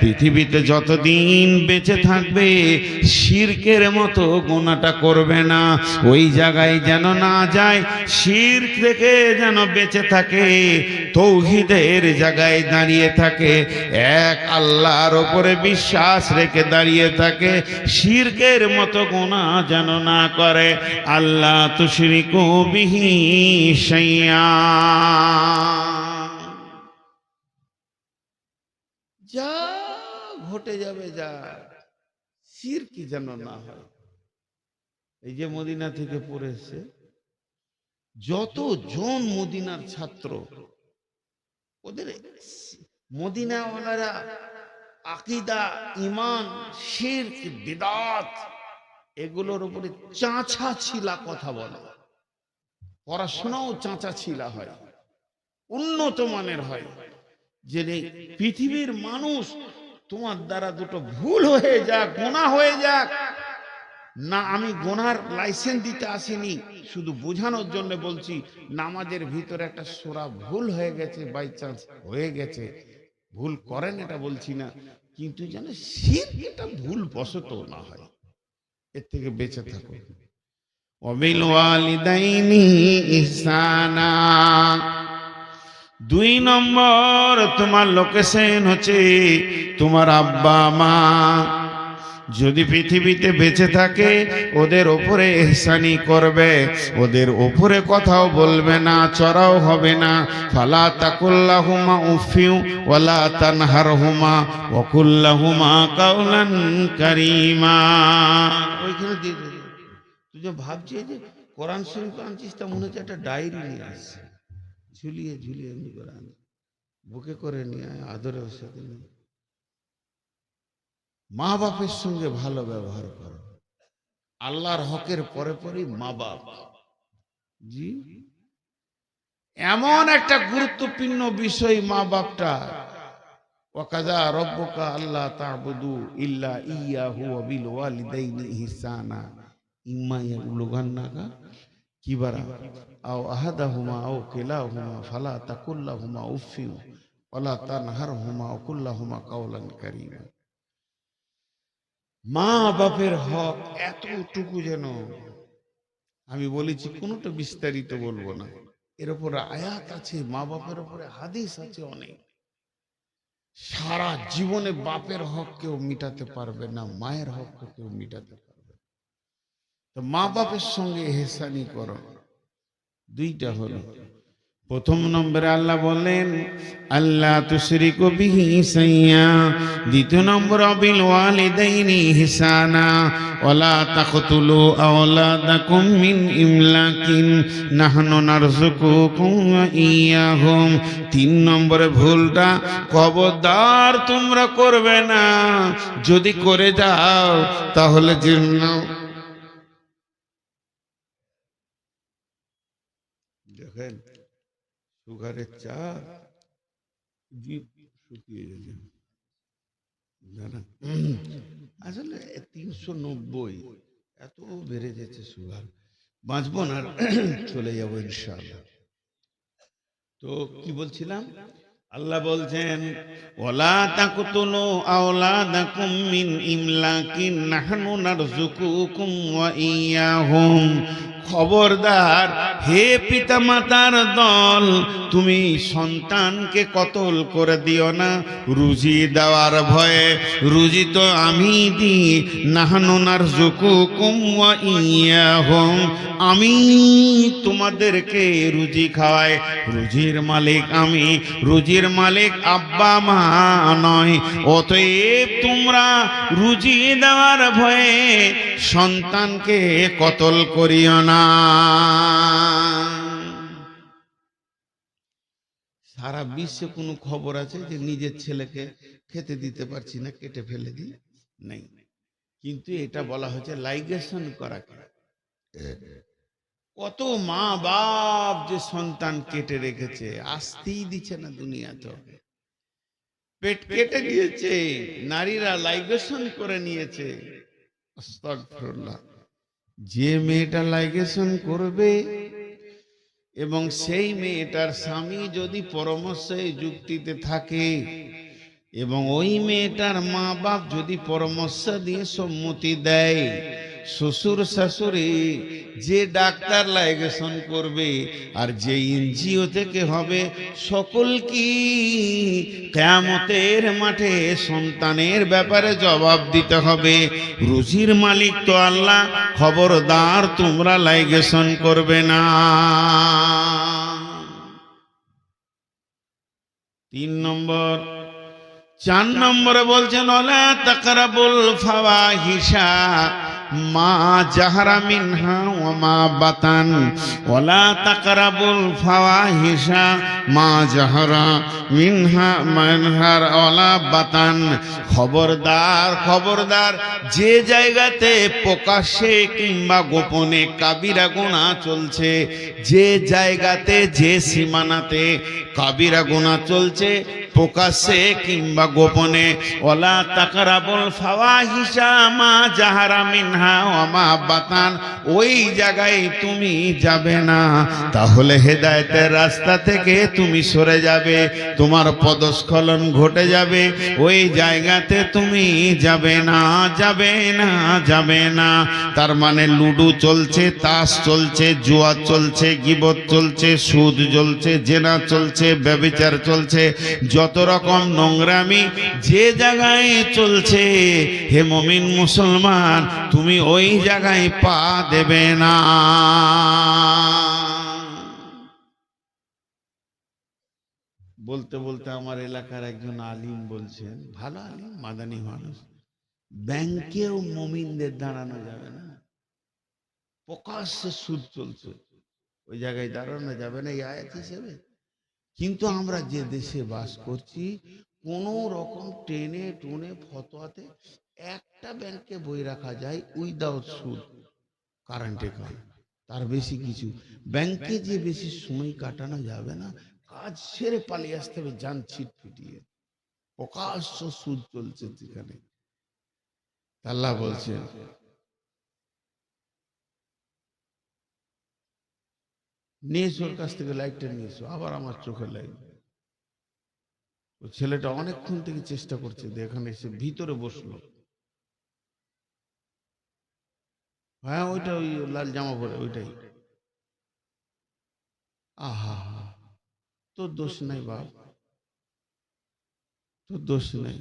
পৃথিবীতে যতদিন বেঁচে থাকবে শিরকের মতো গুনাহটা করবে না, ওই জায়গায় যেন না যায়, শিরক থেকে যেন বেঁচে থাকে, তৌহিদের জায়গায় দাঁড়িয়ে থাকে, এক আল্লাহর উপরে বিশ্বাস রেখে দাঁড়িয়ে থাকে, শিরকের মতো গুনাহ যেন না করে। আল্লাহ তুশরিকু বিহি শাইআ, যা ঘটে যাবে যা, শিরক যেন না হয়। এই যে মদিনা থেকে পড়েছে যতজন মদিনার ছাত্র, ওদের মদিনাওয়ালারা আকীদা, ঈমান, শিরক, বিদআত এগুলোর উপরে চাঁচা ছিলা কথা বলে। পড়াশোনাও চাঁচা ছিলা হয়, উন্নত মানের হয়। যে পৃথিবীর মানুষ তোমার দ্বারা দুটো ভুল হয়ে যাক, গুনাহ হয়ে যাক না, আমি গুনার লাইসেন্স দিতে আসিনি, শুধু বোঝানোর জন্য বলছি, নামাজের ভিতরে একটা সূরা ভুল হয়ে গেছে, বাই চান্স হয়ে গেছে, ভুল করেন এটা বলছি না, কিন্তু যেন শিরকটা ভুল বশত না হয়, এর থেকে বেঁচে থাকো। ওয়াবিল ওয়ালিদাইনি ইহসানা, 2 নম্বর তোমার লোকেশন হচ্ছে তোমার আব্বা মা, যদি পৃথিবীতে বেঁচে থাকে ওদের ওপরে ইহসানি করবে, ওদের ওপরে কথাও বলবে না, চড়াও হবে না। ফালা তাকুল্লাহুমা উফিউ ওয়ালা তানহারহুমা ওয়া কুল্লাহুমা কাওলান কারীমা। ওইখানে দিয়ে দে। তুই যে ভাবছিস যে কোরআন শরীফ আনছিস, তা মনে হচ্ছে একটা ডায়েরি নিয়ে আসছে, ঝুলিয়ে ঝুলিয়ে এমনি করে আন, বুকে করে নিয়ে আয়, আদরের সাথে নিয়ে। মা বাপের সঙ্গে ভালো ব্যবহার করো। আল্লাহর হকের পরে পরেই মা বাপ। জি, এমন একটা গুরুত্বপূর্ণ বিষয় মা বাপটা। ওয়াকাযা রাব্বুকা আল্লা তা'বুদু ইল্লা ইয়্যাহু ওয়া বিল ওয়ালিদাইনি ইহসানা ইম্মা ইয়াবলুগান্নাকা কিবারা আও আহাদাহুমা আও কিলাহুমা ফালা তাকুল লাহুমা উফফিন ওয়ালা তানহারহুমা ওয়া কুল লাহুমা কাওলান কারীমা। মা বাপের হক এতটুকু, যেন আমি বলেছি কোনোটা বিস্তারিত বলবো না, এর উপরে আয়াত আছে, মা বাপের উপরে হাদিস আছে অনেক। সারা জীবনে বাপের হক কেউ মিটাতে পারবে না, মায়ের হক কেউ মিটাতে পারবে না। তো মা বাপের সঙ্গে ইহসানি করো। দুইটা হলো, প্রথম নম্বরে আল্লাহ বলেন আল্লাহ তুশরিকু বিহি শাইয়্যা, দ্বিতীয় নম্বর বিল ওয়ালিদাইনি ইহসানা ওয়ালা তাকতুলু আওলাদাকুম মিন ইমলাকিন নাহনু নারযুকুকুম ওয়া ইয়্যাহুম। তিন নম্বরে ভুলটা খবরদার তোমরা করবে না, যদি করে যাও তাহলে জিন্ন। দেখেন সুগারের চা জিভ শুকিয়ে গেছে, জানা আসলে 390 এত বেড়ে যাচ্ছে সুগার, বাঁচবো না, চলে যাবো ইনশাআল্লাহ। তো কি বলছিলাম, আল্লাহ বলছেন ওয়ালা তাকতুলু আওলাদাকুম মিন ইমলাকিন নাহনু নারযুকুকুম ওয়া ইয়্যাহুম। খবরদার হে পিতামাতার দল, তুমি সন্তানকে কতল করে দিও না রুজি দেওয়ার ভয়ে। রুজি তো আমি দিই, নাহনু নারযুকুকুম ওয়া ইয়্যাহুম, আমি তোমাদেরকে রুজি খাওয়াই, রুজির মালিক আমি, রুজির মালিক আব্বা মা নয়। অতএব তোমরা রুজি দেওয়ার ভয়ে সন্তানকে কতল করিও না। সারা বিশ্বে কোনো খবর আছে যে নিজের ছেলেকে খেতে দিতে পারছি না, কেটে ফেলে দিই? নেই। কিন্তু এটা বলা হচ্ছে লাইগেশন করাকে। কত মা বাপ যে সন্তান কেটে রেখেছে, আসতেই দিচ্ছে না দুনিয়াতে, পেট কেটে দিয়েছে, নারীরা লাইগেশন করে নিয়েছে। আস্তাগফিরুল্লাহ। যে মেয়েটা লাইগেশন করবে এবং সেই মেয়েটার স্বামী যদি পরামর্শে যুক্তিতে থাকে এবং ওই মেয়েটার মা বাপ যদি পরামর্শ দিয়ে সম্মতি দেয়, শ্বশুর শাশুড়ি যে ডাক্তার লাইগেশন করবে আর যে এনজিও থেকে হবে, সকল কি কিয়ামতের মাঠে সন্তানের ব্যাপারে জবাব দিতে হবে। রুজির মালিক তো আল্লাহ, খবরদার তোমরা লাইগেশন করবে না। 3 নম্বর। 4 নম্বরে বলছেন ওয়ালা তাকরাবুল ফাওয়াহিশা মা জাহারা মিনহা ওয়া মা বাতান। ওয়ালা তাকরাবুল ফাওয়াহিশা মা জাহারা মিনহা মানহার ওয়ালা বাতান। খবরদার খবরদার, যে জায়গাতে প্রকাশ্যে কিংবা গোপনে কাবিরা গুনাহ চলছে, যে জায়গাতে যে সীমানাতে কাবিরা গুনাহ চলছে প্রকাশ্যে কিংবা গোপনে, ওয়ালা তাকরাবুল ফাওয়াহিশা মা জাহারা মিনহা ওয়া মা বাতান, ওই জায়গায় তুমি যাবে না। তাহলে হেদায়েতের রাস্তা থেকে তুমি সরে যাবে, তোমার পদস্খলন ঘটে যাবে, ওই জায়গাতে তুমি যাবে না, যাবে না, যাবে না। তার মানে লুডু চলছে, তাস চলছে, জুয়া চলছে, গীবত চলছে, সুদ চলছে, জেনা চলছে, ব্যভিচার চলছে, যত যত রকম নোংরামি যে জায়গায় চলছে, হে মুমিন মুসলমান, তুমি ওই জায়গায় পা দেবে না। বলতে বলতে আমার এলাকার একজন আলিম বলছেন, ভালো আলিম, মাদানী মানুষ, ব্যাংকেও মুমিনদের দাঁড়ানো যাবে না, প্রকাশ্যে সুদ চলছে, ওই জায়গায় দাঁড়ানো যাবে না এই আয়াত হিসেবে। কিন্তু আমরা যে দেশে বাস করছি, কোন রকম টেনে টুনে ফতোয়াতে একটা ব্যাংকে বই রাখা যায় উইদাউট সুদ, কারেন্টে কাজ, তার বেশি কিছু ব্যাংকে যে বেশি সময় কাটানো যাবে না, কাজ সেরে পালিয়ে আসতে হবে জান ছিট ফিটিয়ে, প্রকাশ্য সুদ চলছে সেখানে। আল্লাহ বলছেন, নিয়ে এসো ওর কাছ থেকে লাইটটা নিয়ে এসো, আবার আমার চোখে লাইট। ও ছেলেটা অনেকক্ষণ থেকে চেষ্টা করছে, এখানে এসে ভিতরে বসলো। হ্যাঁ ওইটা, ওই লাল জামা পরে ওইটাই। আহা, তোর দোষ নাই বাপ, তোর দোষ নাই,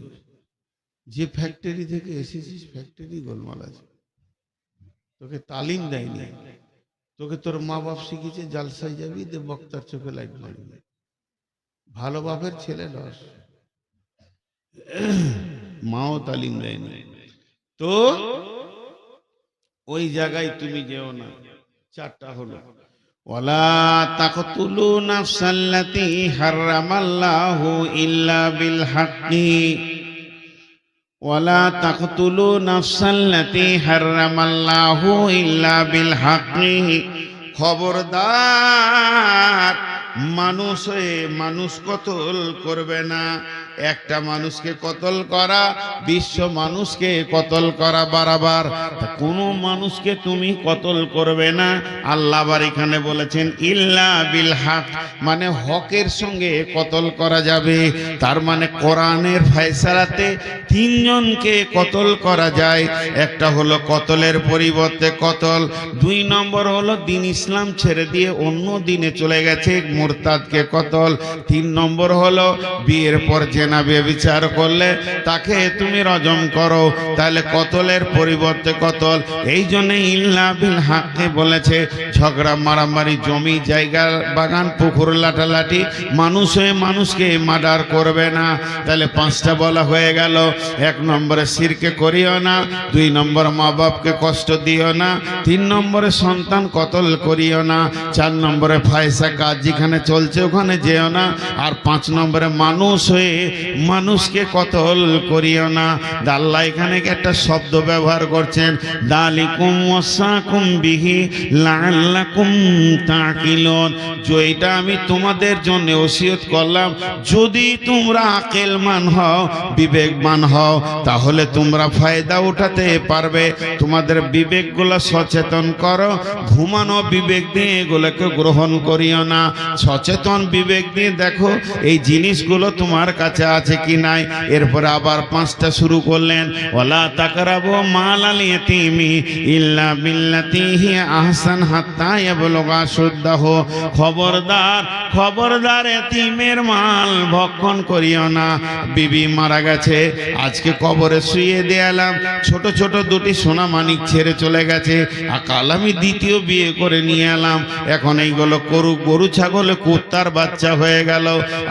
যে ফ্যাক্টরি থেকে এসেছিস ফ্যাক্টরি গোলমাল আছে, তোকে তালিম দেয়নি, তোকে তোর মা বাপ শিখিয়েছে জালসায় যাবি দে বক্তার চোখে লাইট মারবি, ভালো বাপের ছেলে লস, মাও তালিম দেয়নি। তো ওই জায়গায় তুমি যেও না। চারটা হলো, ওয়ালা তাকতুলু নাফসাল্লাতী হারামাল্লাহু ইল্লা বিল হাক্কি, ওয়ালা তাকতুলু নাফসাল্লাতী হারামাল্লাহু ইল্লা বিল হাক্কি। খবরদার, মানুষ হয়ে মানুষ কতল করবে না। একটা মানুষকে কতল করা বিশ্ব মানুষকে কতল করা বরাবর, কোনো মানুষকে তুমি কতল করবে না। আল্লাহ আবার এখানে বলেছেন ইল্লা বিল হক, মানে হকের সঙ্গে কতল করা যাবে। তার মানে কোরআনের ফয়সালাতে তিনজনকে কতল করা যায়। একটা হলো কতলের পরিবর্তে কতল, দুই নম্বর হলো দিন ইসলাম ছেড়ে দিয়ে অন্য দিনে চলে গেছে মুরতাদকে কতল, তিন নম্বর হলো বিয়ের পর জেনা ব্যভিচার করলে তাকে তুমি রজম করো। তাহলে কতলের পরিবর্তে কতল। এই জন্য ইল্লা বিল হককে বলেছে। ঝগড়া মারামারি, জমি জায়গা বাগান পুকুর লাটালাটি, মানুষ হয়ে মানুষকে মার্ডার করবে না। তাহলে পাঁচটা বলা হয়ে গেল। এক নম্বরে শিরকে করিও না, দুই নম্বর মা বাপকে কষ্ট দিও না, তিন নম্বরে সন্তান কতল করিও না, চার নম্বরে ফায়সা কাজ যেখানে চলছে ওখানে যেও না, আর পাঁচ নম্বরে মানুষ হয়ে মানুষকে কতল করিও না। আল্লাহ এখানে একটা শব্দ ব্যবহার করছেন, দালিকুম ওয়াসাকুম বিহি লাআল্লাকুম তাকিলুন। যেটা আমি তোমাদের জন্য ওসিয়ত করলাম, যদি তোমরা আকলমান হও, বিবেকবান হও, তাহলে তোমরা ফায়দা উঠাতে পারবে। তোমাদের বিবেকগুলো সচেতন করো, ঘুমানো বিবেক দিয়ে এগুলোকে গ্রহণ করিও না। সচেতন বিবেক দিয়ে দেখো এই জিনিসগুলো তোমার কাছে আছে কি নাই। এরপরে আবার পাঁচটা শুরু করলেন, ওয়ালা তাকরাবু মালাল ইয়াতীমি ইল্লা বিল্লাতী হিয়া আহসান হাত্তা ইয়াবলুগা শুদ্দাহু। খবরদার, খবরদার, এতিমের মাল ভক্ষণ করিও না। বিবি মারা গেছে, আজকে কবরে শুয়ে দেয়ালাম, ছোট ছোট দুটি সোনা মানিক ছেড়ে চলে গেছে, কাল আমি দ্বিতীয় বিয়ে করে নিয়ে এলাম, এখন এইগুলো গরু ছাগলে কুত্তার বাচ্চা হয়ে গেল,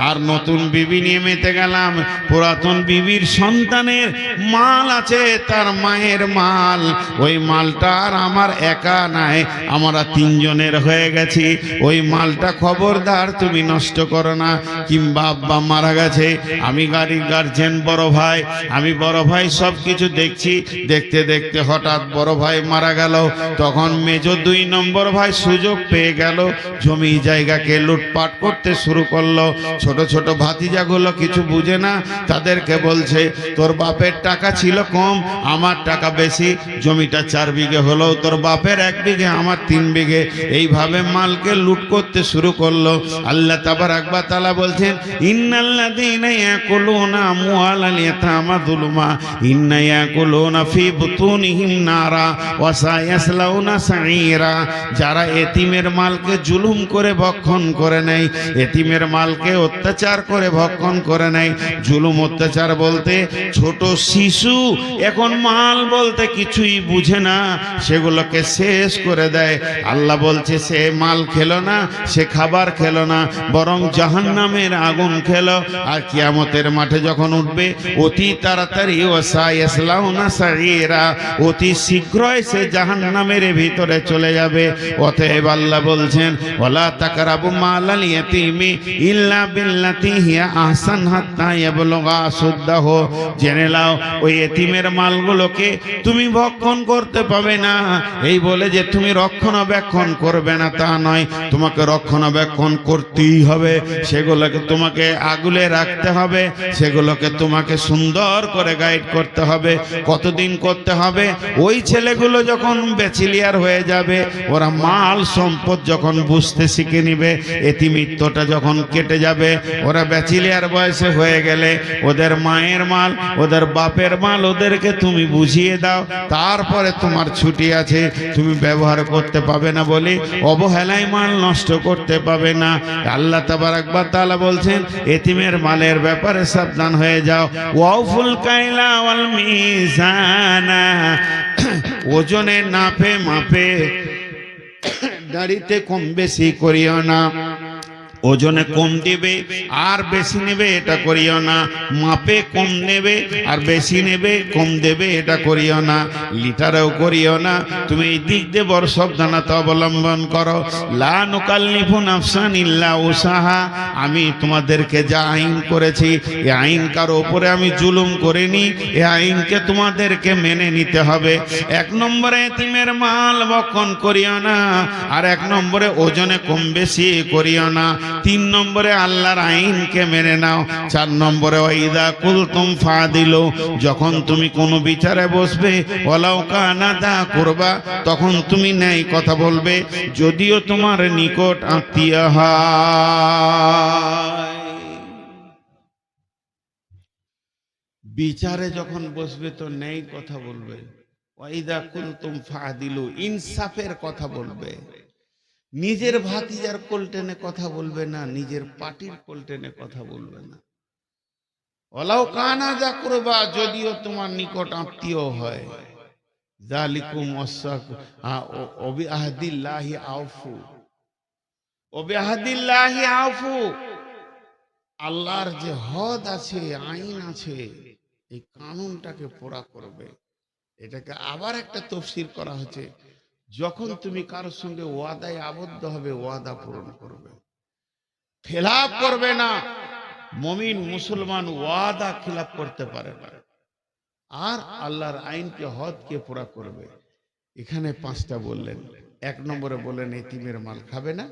আর নতুন বিবি নিয়ে মেতে গেলাম। পুরাতন বিবির সন্তানের মাল আছে, তার মায়ের মাল, ওই মালটা আর আমার একা নাই, আমরা তিনজনের হয়ে গেছি। ওই মালটা খবরদার তুমি নষ্ট করো না। কিংবা আব্বা মারা গেছে, আমি গাড়ির গার্জেন, বড় ভাই, আমি বড় ভাই সব কিছু দেখছি, দেখতে দেখতে হঠাৎ বড় ভাই মারা গেল, তখন মেজো দুই নম্বর ভাই সুযোগ পেয়ে গেল, জমি জায়গাকে লুটপাট করতে শুরু করলো। ছোট ছোট ভাতিজাগুলো কিছু বুঝে না, তাদেরকে বলছে তোর বাপের টাকা ছিল কম, আমার টাকা বেশি, জমিটা 4 বিঘে হলো, তোর বাপের 1 বিঘে, আমার 3 বিঘে। এইভাবে মালকে লুট করতে শুরু করলো। আল্লাহ তাবারাক ওয়া তাআলা বলছেন, ইন্নাল্লাযীনা ইয়াকুলুনা আমওয়ালাল ইয়াতামা যুলমা ইন্না ইয়াকুলুনা ফি বুতুনিহিম নারা ওয়া সায়াসলাউনা সাঈরা। যারা এতিমের মালকে জুলুম করে ভক্ষণ করে নেয়, এতিমের মালকে অত্যাচার করে ভক্ষণ করে নেয়, নাই। জুলুম অত্যাচার বলতে ছোট শিশু এখন মাল বলতে কিছুই বুঝে না, সেগুলোকে শেষ করে দেয়। আল্লাহ বলছে সে মাল খেলো না, সে খাবার খেলো না, বরং জাহান্নামের আগুন খেলো। আর কিয়ামতের মাঠে যখন উঠবে অতি তাড়াতাড়ি ওয়াসায়াসলাউনা সাঈরা, অতি শীঘ্রই সে জাহান্নামের ভিতরে চলে যাবে। অতএব আল্লাহ বলছেন ওয়ালা তাকরাবু মালাল ইয়াতীমি ইল্লা বিল্লাতি হিয়া আহসান হাত্তা ইয়াবলুগা আশুদ্দাহু। জেনে নাও ওই এতিমের মালগুলোকে তুমি ভক্ষণ করতে পাবে না। এই বলে যে তুমি রক্ষণাবেক্ষণ করবে না তা নয়, তোমাকে রক্ষণাবেক্ষণ করতেই হবে। সেগুলোকে তোমাকে আগলে রাখতে হবে, সেগুলোকে তোমাকে সুন্দর করে গাইড করতে হবে। কতদিন করতে হবে? ওই ছেলেগুলো যখন ব্যাচেলিয়ার হয়ে যাবে, ওরা মাল সম্পদ যখন বুঝতে শিখে নিবে, এতিমিত্বটা যখন কেটে যাবে, ওরা ব্যাচেলিয়ার বয়সে হয়ে গেলে ওদের মায়ের মাল, ওদের বাপের মাল ওদেরকে তুমি বুঝিয়ে দাও। তারপরে তোমার ছুটি আছে, তুমি ব্যবহার করতে পাবে না বলে অবহেলায় মাল নষ্ট করতে পাবে না। আল্লাহ তাবারক ওয়া তাআলা বলছেন এতিমের মালের ব্যাপারে সাবধান হয়ে যাও। ওয়াউফুল কাইলা ওয়াল মিজানা, ওজনে নাপে মাপে গাড়িতে কম বেশি করিও না। ওজনে কম দিবে আর বেশি নেবে এটা করিও না, মাপে কম নেবে আর বেশি নেবে কম দেবে এটা করিও না, লিটারেও করিও না। তুমি এই দিক দিয়ে বড় সাবধানতা অবলম্বন করো। লা নুকাল্লিফু নাফসান ইল্লা উসাহা, আমি তোমাদেরকে যা আইন করেছি এই আইন কারো উপরে আমি জুলুম করিনি, এই আইনকে তোমাদেরকে মেনে নিতে হবে। এক নম্বরে এতিমের মাল ভক্ষণ করিও না, আর এক নম্বরে ওজনে কম বেশি করিও না। তিন নম্বরে আল্লাহর আইনকে মেনে নাও। চার নম্বরে ওয়াইদা কুলতুম ফাদিলু, যখন তুমি কোনো বিচারে বসবে ওয়ালাউ কানা দা কুরবা, তখন তুমি ন্যায় কথা বলবে যদিও তোমার নিকট আত্মীয় হয়। বিচারে যখন বসবে তো ন্যায় কথা বলবে। ওয়াইদা কুলতুম ফাদিলু, ইনসাফের কথা বলবে। নিজের ভাতিজার কোলটেনে কথা বলবে না, নিজের পার্টির কোলটেনে কথা বলবে না। ওয়ালাউ কানা যা কুরবা, যদিও তোমার নিকট আত্মীয় হয়। যালিকুম ওয়া বিআহদিল্লাহি আউফু, ওয়া বিআহদিল্লাহি আউফু। আল্লাহর যে হদ আছে, আইন আছে, এই কানুনটাকে পুরা করবে। এটাকে আবার একটা তাফসীর করা হচ্ছে, যখন তুমি কারোর সঙ্গে ওয়াদায় আবদ্ধ হবে ওয়াদা পূরণ করবে, খেলাপ করবে না। মুমিন মুসলমান ওয়াদা খিলাফ করতে পারে না, আর আল্লাহর আইনকে হদকে পুরা করবে। এখানে পাঁচটা বললেন। এক নম্বরে বললেন এতিমের মাল খাবে না,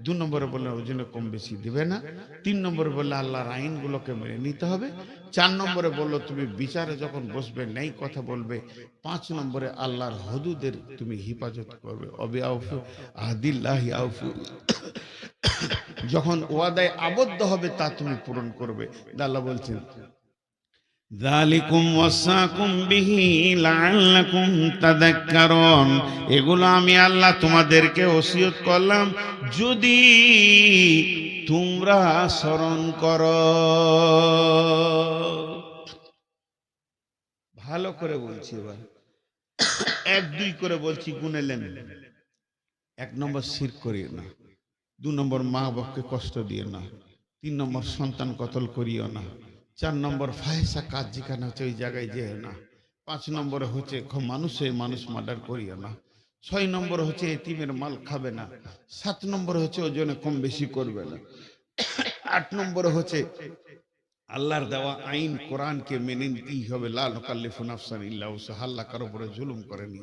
দু নম্বরে বললেন ওজনে কম বেশি দিবে না, তিন নম্বরে বললেন আল্লাহর আইনগুলোকে মেনে নিতে হবে, চার নম্বরে বললো তুমি বিচারে যখন বসবে ন্যায় কথা বলবে, পাঁচ নম্বরে আল্লাহর হদুদের তুমি হিফাজত করবে। অবিআউফু আহদিল্লাহি আউফু, যখন ওয়াদায় আবদ্ধ হবে তা তুমি পূরণ করবে। আল্লাহ বলছেন যালিকুম ওয়াসাকুম বিহি লাআল্লাকুম তাযাক্কারুন, এগুলো আমি আল্লাহ তোমাদেরকে ওসিয়ত করলাম যদি তোমরা স্মরণ করো। ভালো করে বলছি, এবার এক দুই করে বলছি, গুনেলেন। এক নম্বর শিরক করিও না, দু নম্বর মা বাপকে কষ্ট দিও না, তিন নম্বর সন্তান কতল করিও না, চার নম্বর ফাহেসা কাজ যেখানে হচ্ছে ওই জায়গায় যেও না, পাঁচ নম্বরে হচ্ছে মানুষ মার্ডার করিও না, ছয় নম্বর হচ্ছে এতিমের মাল খাবে না, সাত নম্বর হচ্ছে ওজনে কম বেশি করবে না, আট নম্বরে হচ্ছে আল্লাহর দেওয়া আইন কোরআনকে মেনে নিতেই হবে। লা নুকাল্লিফু নাফসান ইল্লা উসাহা, আল্লাহ কারো উপরে জুলুম করেনি।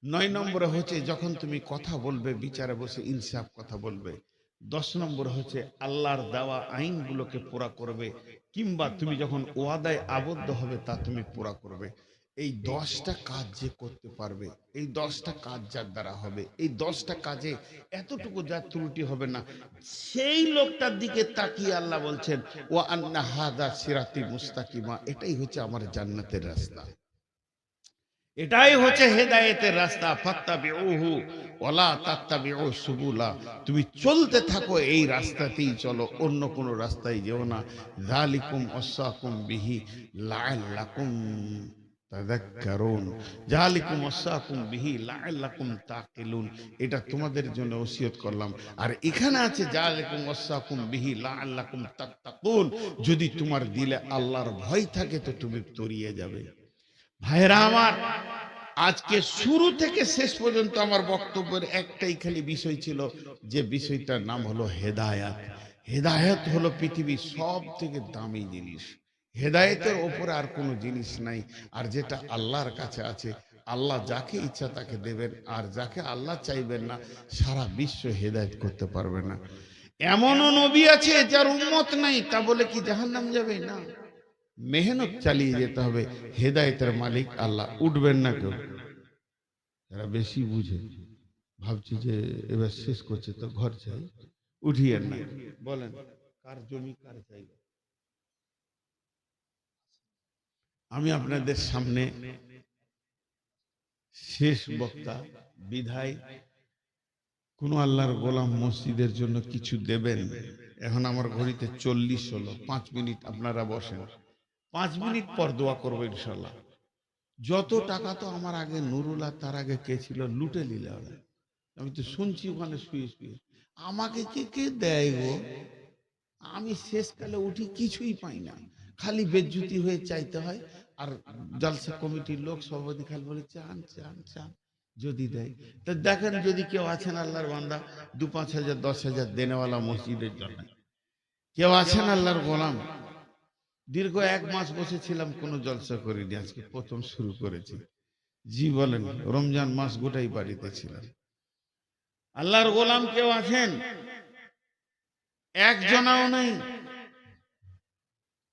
নয় নম্বরে হচ্ছে যখন তুমি কথা বলবে বিচারে বসে ইনসাফ কথা বলবে। 10 নম্বর হচ্ছে আল্লাহর দেওয়া আইনগুলোকে পুরা করবে, কিংবা তুমি যখন ওয়াদায় আবদ্ধ হবে তা তুমি পুরা করবে। এই 10টা কাজ যে করতে পারবে, এই 10টা কাজ যার দ্বারা হবে, এই 10টা কাজে এতটুকু যার ত্রুটি হবে না, সেই লোকটার দিকে তাকিয়ে আল্লাহ বলছেন ওয়া আন্না হাযা সিরাতি মুস্তাকিমা, এটাই হচ্ছে আমার জান্নাতের রাস্তা। এটাই হচ্ছে হেদায়েতের রাস্তা, ফাত্তাবিউহু ওয়ালা তাত্তাবিউ সুবুলা। তুমি চলতে থাকো এই রাস্তাতেই চলো, অন্য কোন রাস্তায় যেও না। যালিকুম ওয়াসাকুম বিহি লাআল্লাকুম তাযাক্কারুন। যালিকুম ওয়াসাকুম বিহি লাআল্লাকুম তাকিলুন। এটা তোমাদের জন্য ওসিয়ত করলাম। আর এখানে আছে যালিকুম ওয়াসাকুম বিহি লাআল্লাকুম তাত্তাকুন। যদি তোমার দিলে আল্লাহর ভয় থাকে তো তুমি তরিয়ে যাবে। ভাইরা আমার, আজকে শুরু থেকে শেষ পর্যন্ত আমার বক্তব্যের একটাই খালি বিষয় ছিল, যে বিষয়টার নাম হলো হেদায়াত। হেদায়াত হলো পৃথিবীর সব থেকে দামি জিনিস। হেদায়েতের ওপরে আর কোনো জিনিস নাই। আর যেটা আল্লাহর কাছে আছে, আল্লাহ যাকে ইচ্ছা তাকে দেবেন, আর যাকে আল্লাহ চাইবেন না সারা বিশ্ব হেদায়েত করতে পারবে না। এমনও নবী আছে যার উম্মত নাই, তা বলে কি জাহান্নাম যাবে? না, মেহনত চালিয়ে যেতে হবে। হেদায়েতের মালিক আল্লাহ, উঠবেন না কেউ। এরা বেশি বুঝে, ভাবছি যে এবার শেষ করছে তো ঘর চাই, উঠিয়েন না। বলেন কার জমি কার জায়গা? আমি আপনাদের সামনে শেষ বক্তা, বিধায় কোন আল্লাহর গোলাম মসজিদের জন্য কিছু দেবেন? এখন আমার ঘড়িতে 40 হলো, 5 মিনিট আপনারা বসেন, 5 মিনিট পর দোয়া করবো ইনশাল্লাহ। যত টাকা তো আমার আগে নুরুল্লাহ, তার আগে কে ছিল, লুটে নিলে ওরা। আমি তো শুনছি ওখানে শুয়ে শুয়ে, আমাকে কে কে দেয় গো? আমি শেষকালে উঠি কিছুই পাই না, খালি বেজ্জুতি হয়ে চাইতে হয়। আর জলসা কমিটির লোক সভাপতি খালি বলে চান চান চান, যদি দেয় তা দেখেন, যদি কেউ আছেন আল্লাহর বান্দা 2-5 হাজার 10 হাজার দেনেওয়ালা মসজিদের জন্য, কেউ আছেন আল্লাহর গোলাম? দীর্ঘ 1 মাস বসেছিলাম, কোনো জলসা করিনি, আজকে প্রথম শুরু করেছি। জি বলেন, রমজান মাস গোটাই বাড়িতে ছিলাম। আল্লাহর গোলাম কেউ আছেন? একজনাও নাই।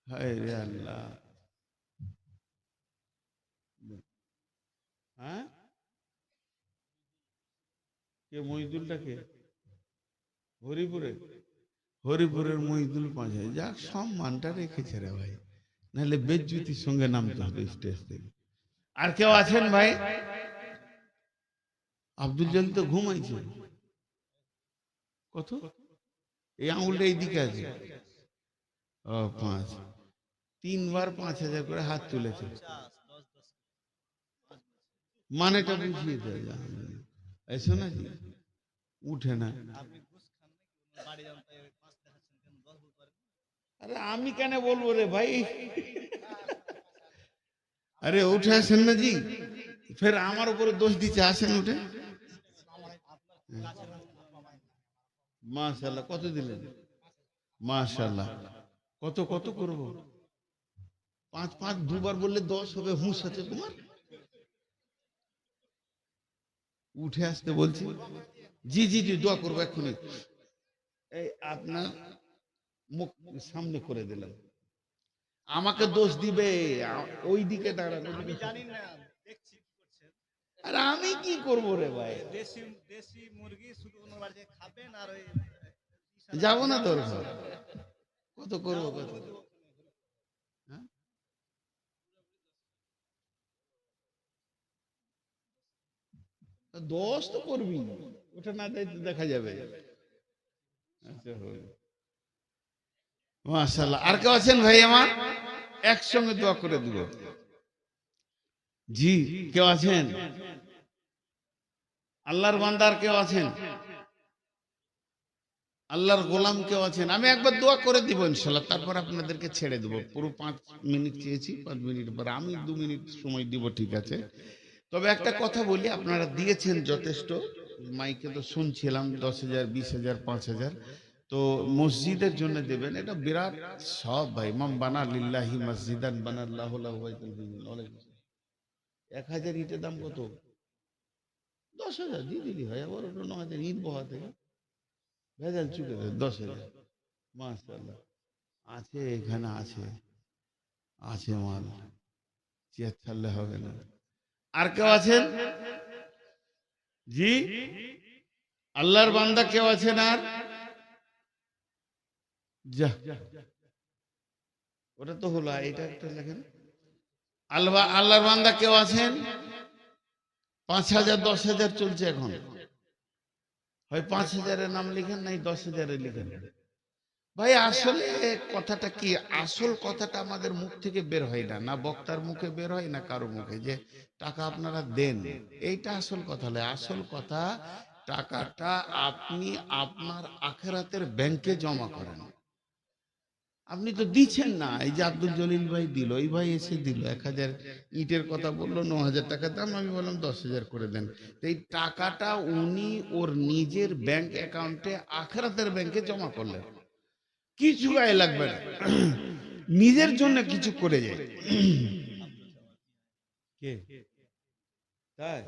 হায় রে আল্লাহ। হ্যাঁ, কে মহিদুলটা কে? হরিপুরে? হরিপুরের মহিদুল 5,000। যাক, সম্মানটা রেখেছে রে ভাই, নাহলে বেজ্জুতির সঙ্গে নামতে হবে স্টেজ থেকে। আর কেউ আছেন ভাই? আব্দুল জলিল তো ঘুমাইছে। কত? এই আঙুলটা এইদিকে আছে। ও 5, 3 বার 5,000 করে হাত তুলেছে। মানেটা বুঝিয়ে দেয়। এসো না জি, উঠে না। আরে আমি কেন বলবো রে ভাই? আরে উঠে আসেন না জি, ফের আমার উপরে দোষ দিচ্ছে। আসেন উঠে। মাশাআল্লাহ, কত দিলেন? মাশাআল্লাহ। কত কত করব? 5 5 দুবার বললে 10 হবে। হুঁশ আছে তোমার? উঠে আসতে বলছি। জি জি জি, দোয়া করবো এক্ষুনি। এই আপনার মুখ সামনে করে দিলাম, আমাকে দোষ দিবে। ওই দিকে দাঁড়ানো, আমি জানি না। আরে আমি কি করব রে ভাই? দেশি দেশি মুরগি শুধু ওনার বাড়িতে খাবেন, আর ওই যাবো না তোর ঘর। কত করব? কত? হ্যাঁ, 10 তো করবি, ওটা না দেয় তো দেখা যাবে। আচ্ছা হলো, মাশাআল্লাহ। আর কেউ আছেন ভাই আমার? একসঙ্গে দোয়া করে দিব। জি, কেউ আছেন? আল্লাহর বান্দার কেউ আছেন? আল্লাহর গোলাম কেউ আছেন? আমি একবার দোয়া করে দিব ইনশাল্লাহ, তারপর আপনাদেরকে ছেড়ে দেবো। পুরো 5 মিনিট চেয়েছি, 5 মিনিট পর আমি 2 মিনিট সময় দিব, ঠিক আছে? তবে একটা কথা বলি, আপনারা দিয়েছেন যথেষ্ট, মাইকে তো শুনছিলাম 10,000 20,000 5,000, তো মসজিদের জন্য দেবেন, এটা বিরাট সব ভাই। মাম বানা লিল্লাহি মসজিদান বানাল্লাহু লাহু বাইতুল হিমিন। 1,000 ইটের দাম কত? 10,000 দিয়ে দিলি হয়, আবার ওটা 9,000 ইট বহা থেকে ভেজাল চুকে দেয়। 10,000 মাশাআল্লাহ। আছে, এখানে আছে, আছে মাল, চেয়ার ছাড়লে হবে না। আর কেউ আছেন? জি, আল্লাহর বান্দা কেউ আছেন? আর যা, ওটা তো হলো, এটা একটা লেখেন। আল্লাহর বান্দা কেউ আছেন? 5,000 10,000 চলছে এখন, হয় 5,000-এর নাম লিখেন নাই 10,000-এ লিখেন। ভাই আসলে কথাটা কি, আসল কথাটা আমাদের মুখ থেকে বের হয় না, না বক্তার মুখে বের হয় না কারো মুখে, যে টাকা আপনারা দেন, এইটা আসল কথা নয়। আসল কথা টাকাটা আপনি আপনার আখিরাতের ব্যাংকে জমা করেন। আপনি তো দিচ্ছেন না। এই যে আব্দুল জলিল ভাই দিল, এই ভাই এসে দিল 1,000 ইটের কথা বললো, 9,000 টাকা দাম, আমি বললাম 10,000 করে দেন। তো এই টাকাটা উনি ওর নিজের ব্যাংক অ্যাকাউন্টে আখিরাতের ব্যাংকে জমা করলেন, কিছু গায়ে লাগবে না, নিজের জন্য কিছু করে যায়। কে তাই?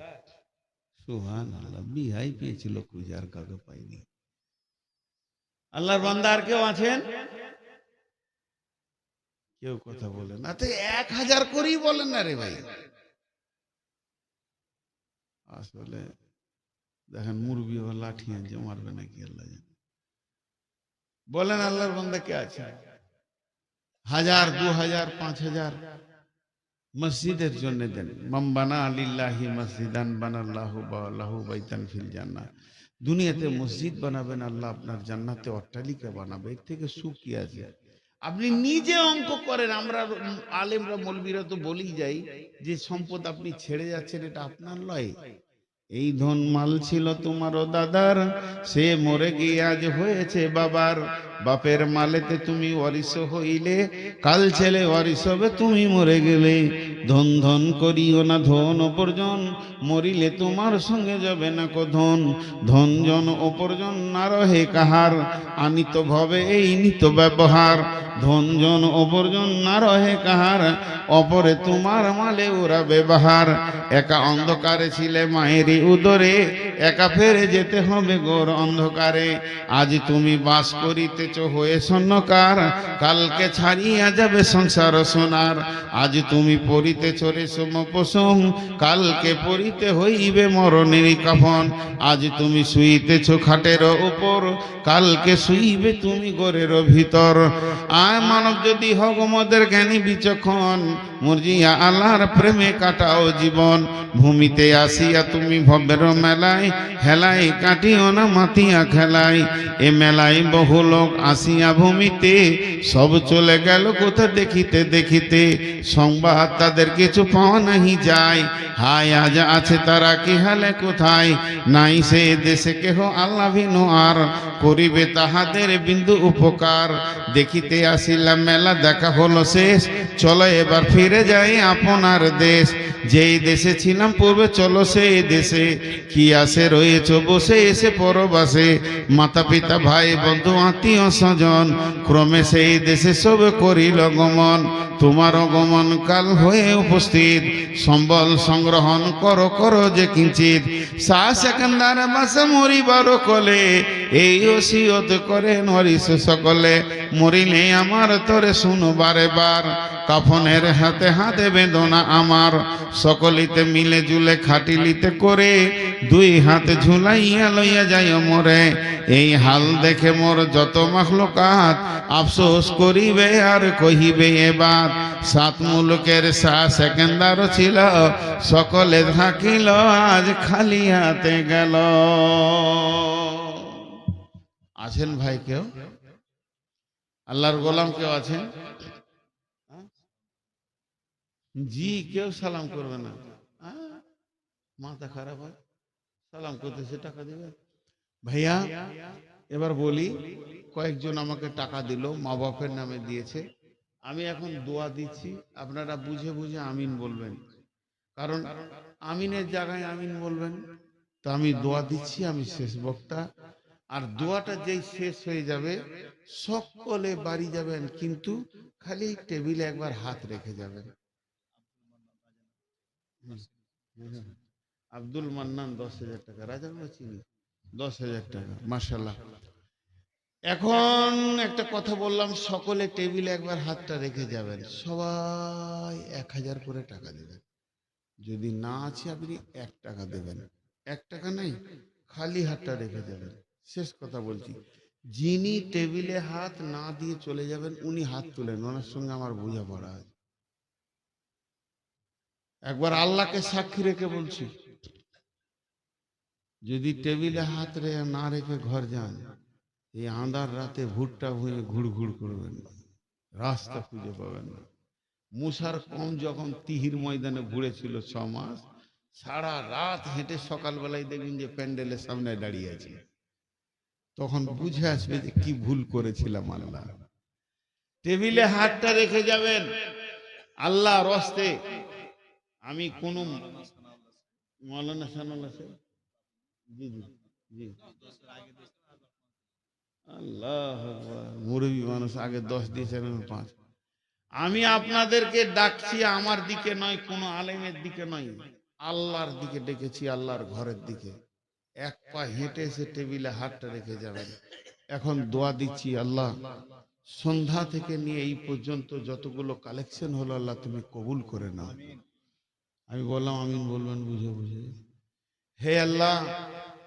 সুবহানাল্লাহ, বিহাই পেয়েছিল কুজার, কাউকে পাইনি। আল্লাহর বান্দা আর কেউ আছেন? কেউ কথা বলে না। তো 1,000 করেই বলেন না রে ভাই। আসলে দেখেন মুরগি ও লাঠি আনছে, মারবে নাকি আল্লাহ জানে। বলেন আল্লাহর বান্দা কে আছে? 1,000 2,000 5,000 মসজিদের জন্য দেন। মান বানা লিল্লাহি মসজিদান বানাল্লাহু লাহু বাইতান ফিল জান্নাহ। দুনিয়াতে মসজিদ বানাবেন, আল্লাহ আপনার জান্নাতে অট্টালিকা বানাবে। এর থেকে সুখ কি আছে? আপনি নিজে অঙ্ক করেন। আমরা আলেমরা মৌলবীরা তো বলেই যাই যে সম্পদ আপনি ছেড়ে যাচ্ছেন, এটা আপনার লয়। এই ধন মাল ছিল তোমারও দাদার, সে মরে গিয়ে আজ হয়েছে বাবার। বাপের মালেতে তুমি ওয়ারিশ হইলে, কাল ছেলে ওয়ারিশ হবে তুমি মরে গেলে। ধন ধন করিও না ধন অপরজন, মরিলে তোমার সঙ্গে যাবে না কো ধন। ধন জন অপরজন না রহে কাহার, আনিত ভবে এই নিত ব্যবহার। ধন জন অপরজন না রহে কাহার, অপরে তোমার মালে ওরা ব্যবহার। একা অন্ধকারে ছিলে মায়েরই উদরে, একা ফেরে যেতে হবে ঘোর অন্ধকারে। আজ তুমি বাস করিতেছ হয়ে স্বর্ণকার, কালকে ছাড়িয়া যাবে সংসার সোনার। আজ তুমি পরিতেছ রেশম পশম, কালকে পরিতে হইবে মরণের কাফন। আজ তুমি শুইতেছ খাটের উপর, কালকে শুইবে তুমি ঘরের ভিতর। আয় মানব যদি হগ মদের জ্ঞানী বিচক্ষণ, মর্জিয়া আল্লাহর প্রেমে কাটাও জীবন। ভূমিতে আসিয়া তুমি ভবের মেলায়, হেলায় কাটিও না মাতিয়া খেলায়। এ মেলায় বহু লোক আসিয়া ভূমিতে, সব চলে গেল কোথা দেখিতে দেখিতে। সংবাদ তাদের কিছু পাওয়া নাহি যায়, হায় আজ আছে তারা কি হালে কোথায়। নাই সে দেশে কেহ আল্লাহ ভিন্ন আর, করিবে তাহাদের বিন্দু উপকার। দেখিতে আসিলাম মেলা দেখা হলো শেষ, চলো এবার ফিরে যাই আপনার দেশ। যেই দেশে ছিলাম পূর্বে চলো সেই দেশে, কি আসে রয়েছ বসে এসে পরবাসে। মাতা পিতা ভাই বন্ধু আত্মীয় স্বজন, ক্রমে সেই দেশে সব করিল গমন। তোমার গমন কাল হয়ে উপস্থিত, সম্বল সংগ্রহণ করো করো যে কিঞ্চিত। শাহ সেকেন্দার বাসে মরিবার কলে, এই ওসিয়ত করে নরিস সকলে। মরিলে আমার তরে শুনো বারে বার, কাফনের হাতে হাতে বেদনা আমার। সকলিতে মিলে জুলে খাটিলিতে করে, দুই হাতে ঝুলাইয়া লইয়া যাই মরে। এই হাল দেখে মোর যত মাখলুকাত, আফসোস করিবে আর কহিবে এ বাত। সাত মুলুকের শাহ সেকেন্দার ছিল, সকলে থাকিল আজ খালি হাতে গেল। আছেন ভাই কেউ? আল্লাহর গোলাম কেউ আছেন? জি, কেউ সালাম করবে না? মাথা খারাপ হয়, সালাম করতেছে টাকা দিবে। ভাইয়া এবার বলি, কয়েকজন আমাকে টাকা দিল, মা বাপের নামে দিয়েছে। আমি এখন দোয়া দিচ্ছি, আপনারা বুঝে বুঝে আমিন বলবেন, কারণ আমিনের জায়গায় আমিন বলবেন। তো আমি দোয়া দিচ্ছি, আমি শেষ বক্তা। আর দোয়াটা যেই শেষ হয়ে যাবে সকলে বাড়ি যাবেন, কিন্তু খালি টেবিলে একবার হাত রেখে যাবেন। আব্দুল মান্নান 10,000 টাকা, রাজা চিনি 10,000 টাকা, মাশাআল্লাহ। এখন একটা কথা বললাম, সকলে টেবিলে একবার হাতটা রেখে যাবেন, সবাই 1,000 করে টাকা দেবেন। যদি না আছে আপনি 1 টাকা দেবেন, 1 টাকা নাই, খালি হাতটা রেখে যাবেন। শেষ কথা বলছি, যিনি টেবিলে হাত না দিয়ে চলে যাবেন উনি হাত তুলেন, ওনার সঙ্গে আমার বোঝাপড়া আছে। একবার আল্লাহকে সাক্ষী রেখে বলছি, যদি টেবিলে হাত না রেখে ঘর যান, এই আঁধার রাতে ভুট্টা ভুঁয়ে ঘুড় ঘুড় করবেন না, রাস্তা খুঁজে পাবেন না। মুসার কম যখন তিহির ময়দানে ঘুরেছিল 6 মাস, সারা রাত হেঁটে সকালবেলায় দেখবেন যে প্যান্ডেলের সামনে দাঁড়িয়ে আছে। তখন বুঝে আসবে যে কি ভুল করেছিলাম। আল্লাহ টেবিলে হাতটা রেখে যাবেন আল্লাহ রস্তে। আমি কোন মৌলানা সানাউল্লাহ সাহেব, জি জি জি, আল্লাহ আকবার, মুরব্বী মানুষ আগে 10 দিয়েছেন 5। আমি আপনাদেরকে ডাকছি আমার দিকে নয়, কোনো আলেমের দিকে নয়, আল্লাহর দিকে ডেকেছি, আল্লাহর ঘরের দিকে। এক পা হেঁটে এসে টেবিলে হাতটা রেখে যাবেন। এখন দোয়া দিচ্ছি, আল্লাহ সন্ধ্যা থেকে নিয়ে এই পর্যন্ত যতগুলো কালেকশন হলো আল্লাহ তুমি কবুল করে নাও। আমি বললাম আমিন বলবেন বুঝে বুঝে। হে আল্লাহ,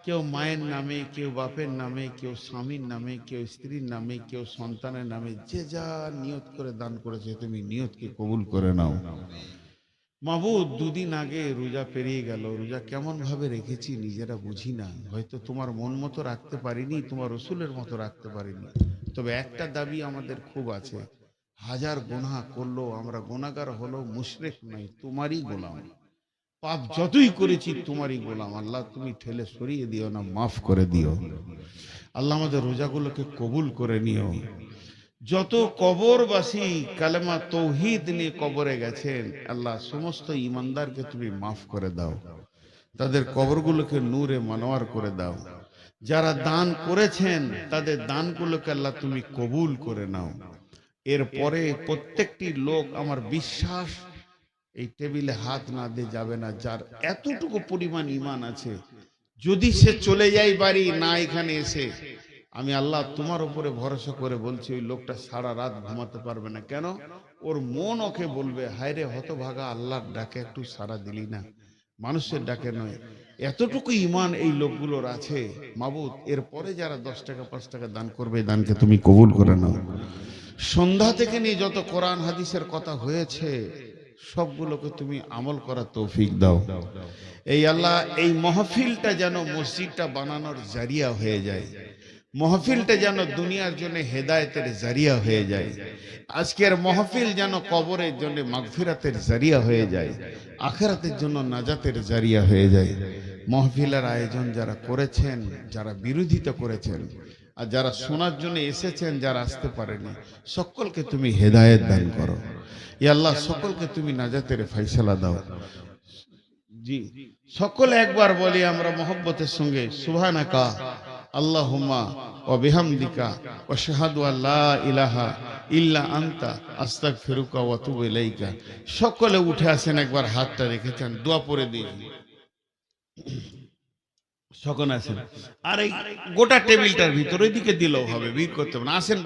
কেউ মায়ের নামে, কেউ বাপের নামে, কেউ স্বামীর নামে, কেউ স্ত্রীর নামে, কেউ সন্তানের নামে, যে যা নিয়ত করে দান করেছে তুমি নিয়তকে কবুল করে নাও। মাবুদ, 2 দিন আগে রোজা পেরিয়ে গেল, রোজা কেমন ভাবে রেখেছি নিজেরা বুঝি না। হয়তো তোমার মন মতো রাখতে পারিনি, তোমার রসুলের মতো রাখতে পারিনি। তবে একটা দাবি আমাদের খুব আছে, হাজার গুনাহ করলো আমরা গুনাহগার হলো মুশরিক নই, তোমারই গোলাম। পাপ যতই করেছি তোমারই গোলাম। আল্লাহ তুমি ঠেলে সরিয়ে দিও না, মাফ করে দিও। আল্লাহ আমাদের রোজাগুলোকে কবুল করে নিও। যত কবরবাসী কালেমা তৌহিদ নিয়ে কবরে গেছেন আল্লাহ সমস্ত ইমানদারকে তুমি মাফ করে দাও, তাদের কবরগুলোকে নূরে মানোয়ার করে দাও। যারা দান করেছেন তাদের দানগুলোকে আল্লাহ তুমি কবুল করে নাও। এরপরে প্রত্যেকটি লোক, আমার বিশ্বাস, এই টেবিলে হাত না দিয়ে যাবে না যার এতটুকু পরিমাণ ঈমান আছে। যদি সে চলে যায় বাড়ি না এখানে এসে, আমি আল্লাহ তোমার উপরে ভরসা করে বলছি ওই লোকটা সারা রাত ঘুমাতে পারবে না। কেন? ওর মন ওকে বলবে, হায় রে হতভাগা, আল্লাহর ডাকে একটু সাড়া দিলি না, মানুষের ডাকে নয়। এতটুকু ঈমান এই লোকগুলোর আছে। মাবুদ, এরপরে যারা 10 টাকা 5 টাকা দান করবে, দানকে তুমি কবুল করে নাও। সন্ধ্যা থেকে নিয়ে যত কোরআন হাদিসের কথা হয়েছে সবগুলোকে তুমি আমল করার তৌফিক দাও। এই আল্লাহ, এই মাহফিলটা যেন মসজিদটা বানানোর জারিয়া হয়ে যায়, মাহফিলটা যেন দুনিয়ার জন্য হেদায়েতের জারিয়া হয়ে যায়। আজকের মাহফিল যেন কবরের জন্য মাগফিরাতের জারিয়া হয়ে যায়, আখিরাতের জন্য নাজাতের জারিয়া হয়ে যায়। মাহফিলের আয়োজন যারা করেছেন, যারা বিরোধিতা করেছেন, আর যারা শোনার জন্য এসেছেন, যারা আসতে পারেনি, সকলকে তুমি হেদায়েত দান করো। ইয়া আল্লাহ, সকলকে তুমি নাজাতের ফয়সালা দাও। জি, সকলে একবার বলি আমরা মহব্বতের সঙ্গে, সুবহানাকা আল্লাহুম্মা ওয়া বিহামদিকা ওয়া আশহাদু আল্লা ইলাহা ইল্লা আনতা আস্তাগফিরুকা ওয়া আতুবু ইলাইকা। সকলে উঠে আসেন, একবার হাতটা রেখেছেন, দোয়া পড়ে দিন। সকলে আসেন। আর এই গোটা টেবিলটার ভিতর ওইদিকে দিলেও হবে, ভিড় করতে হবে না, আসেন।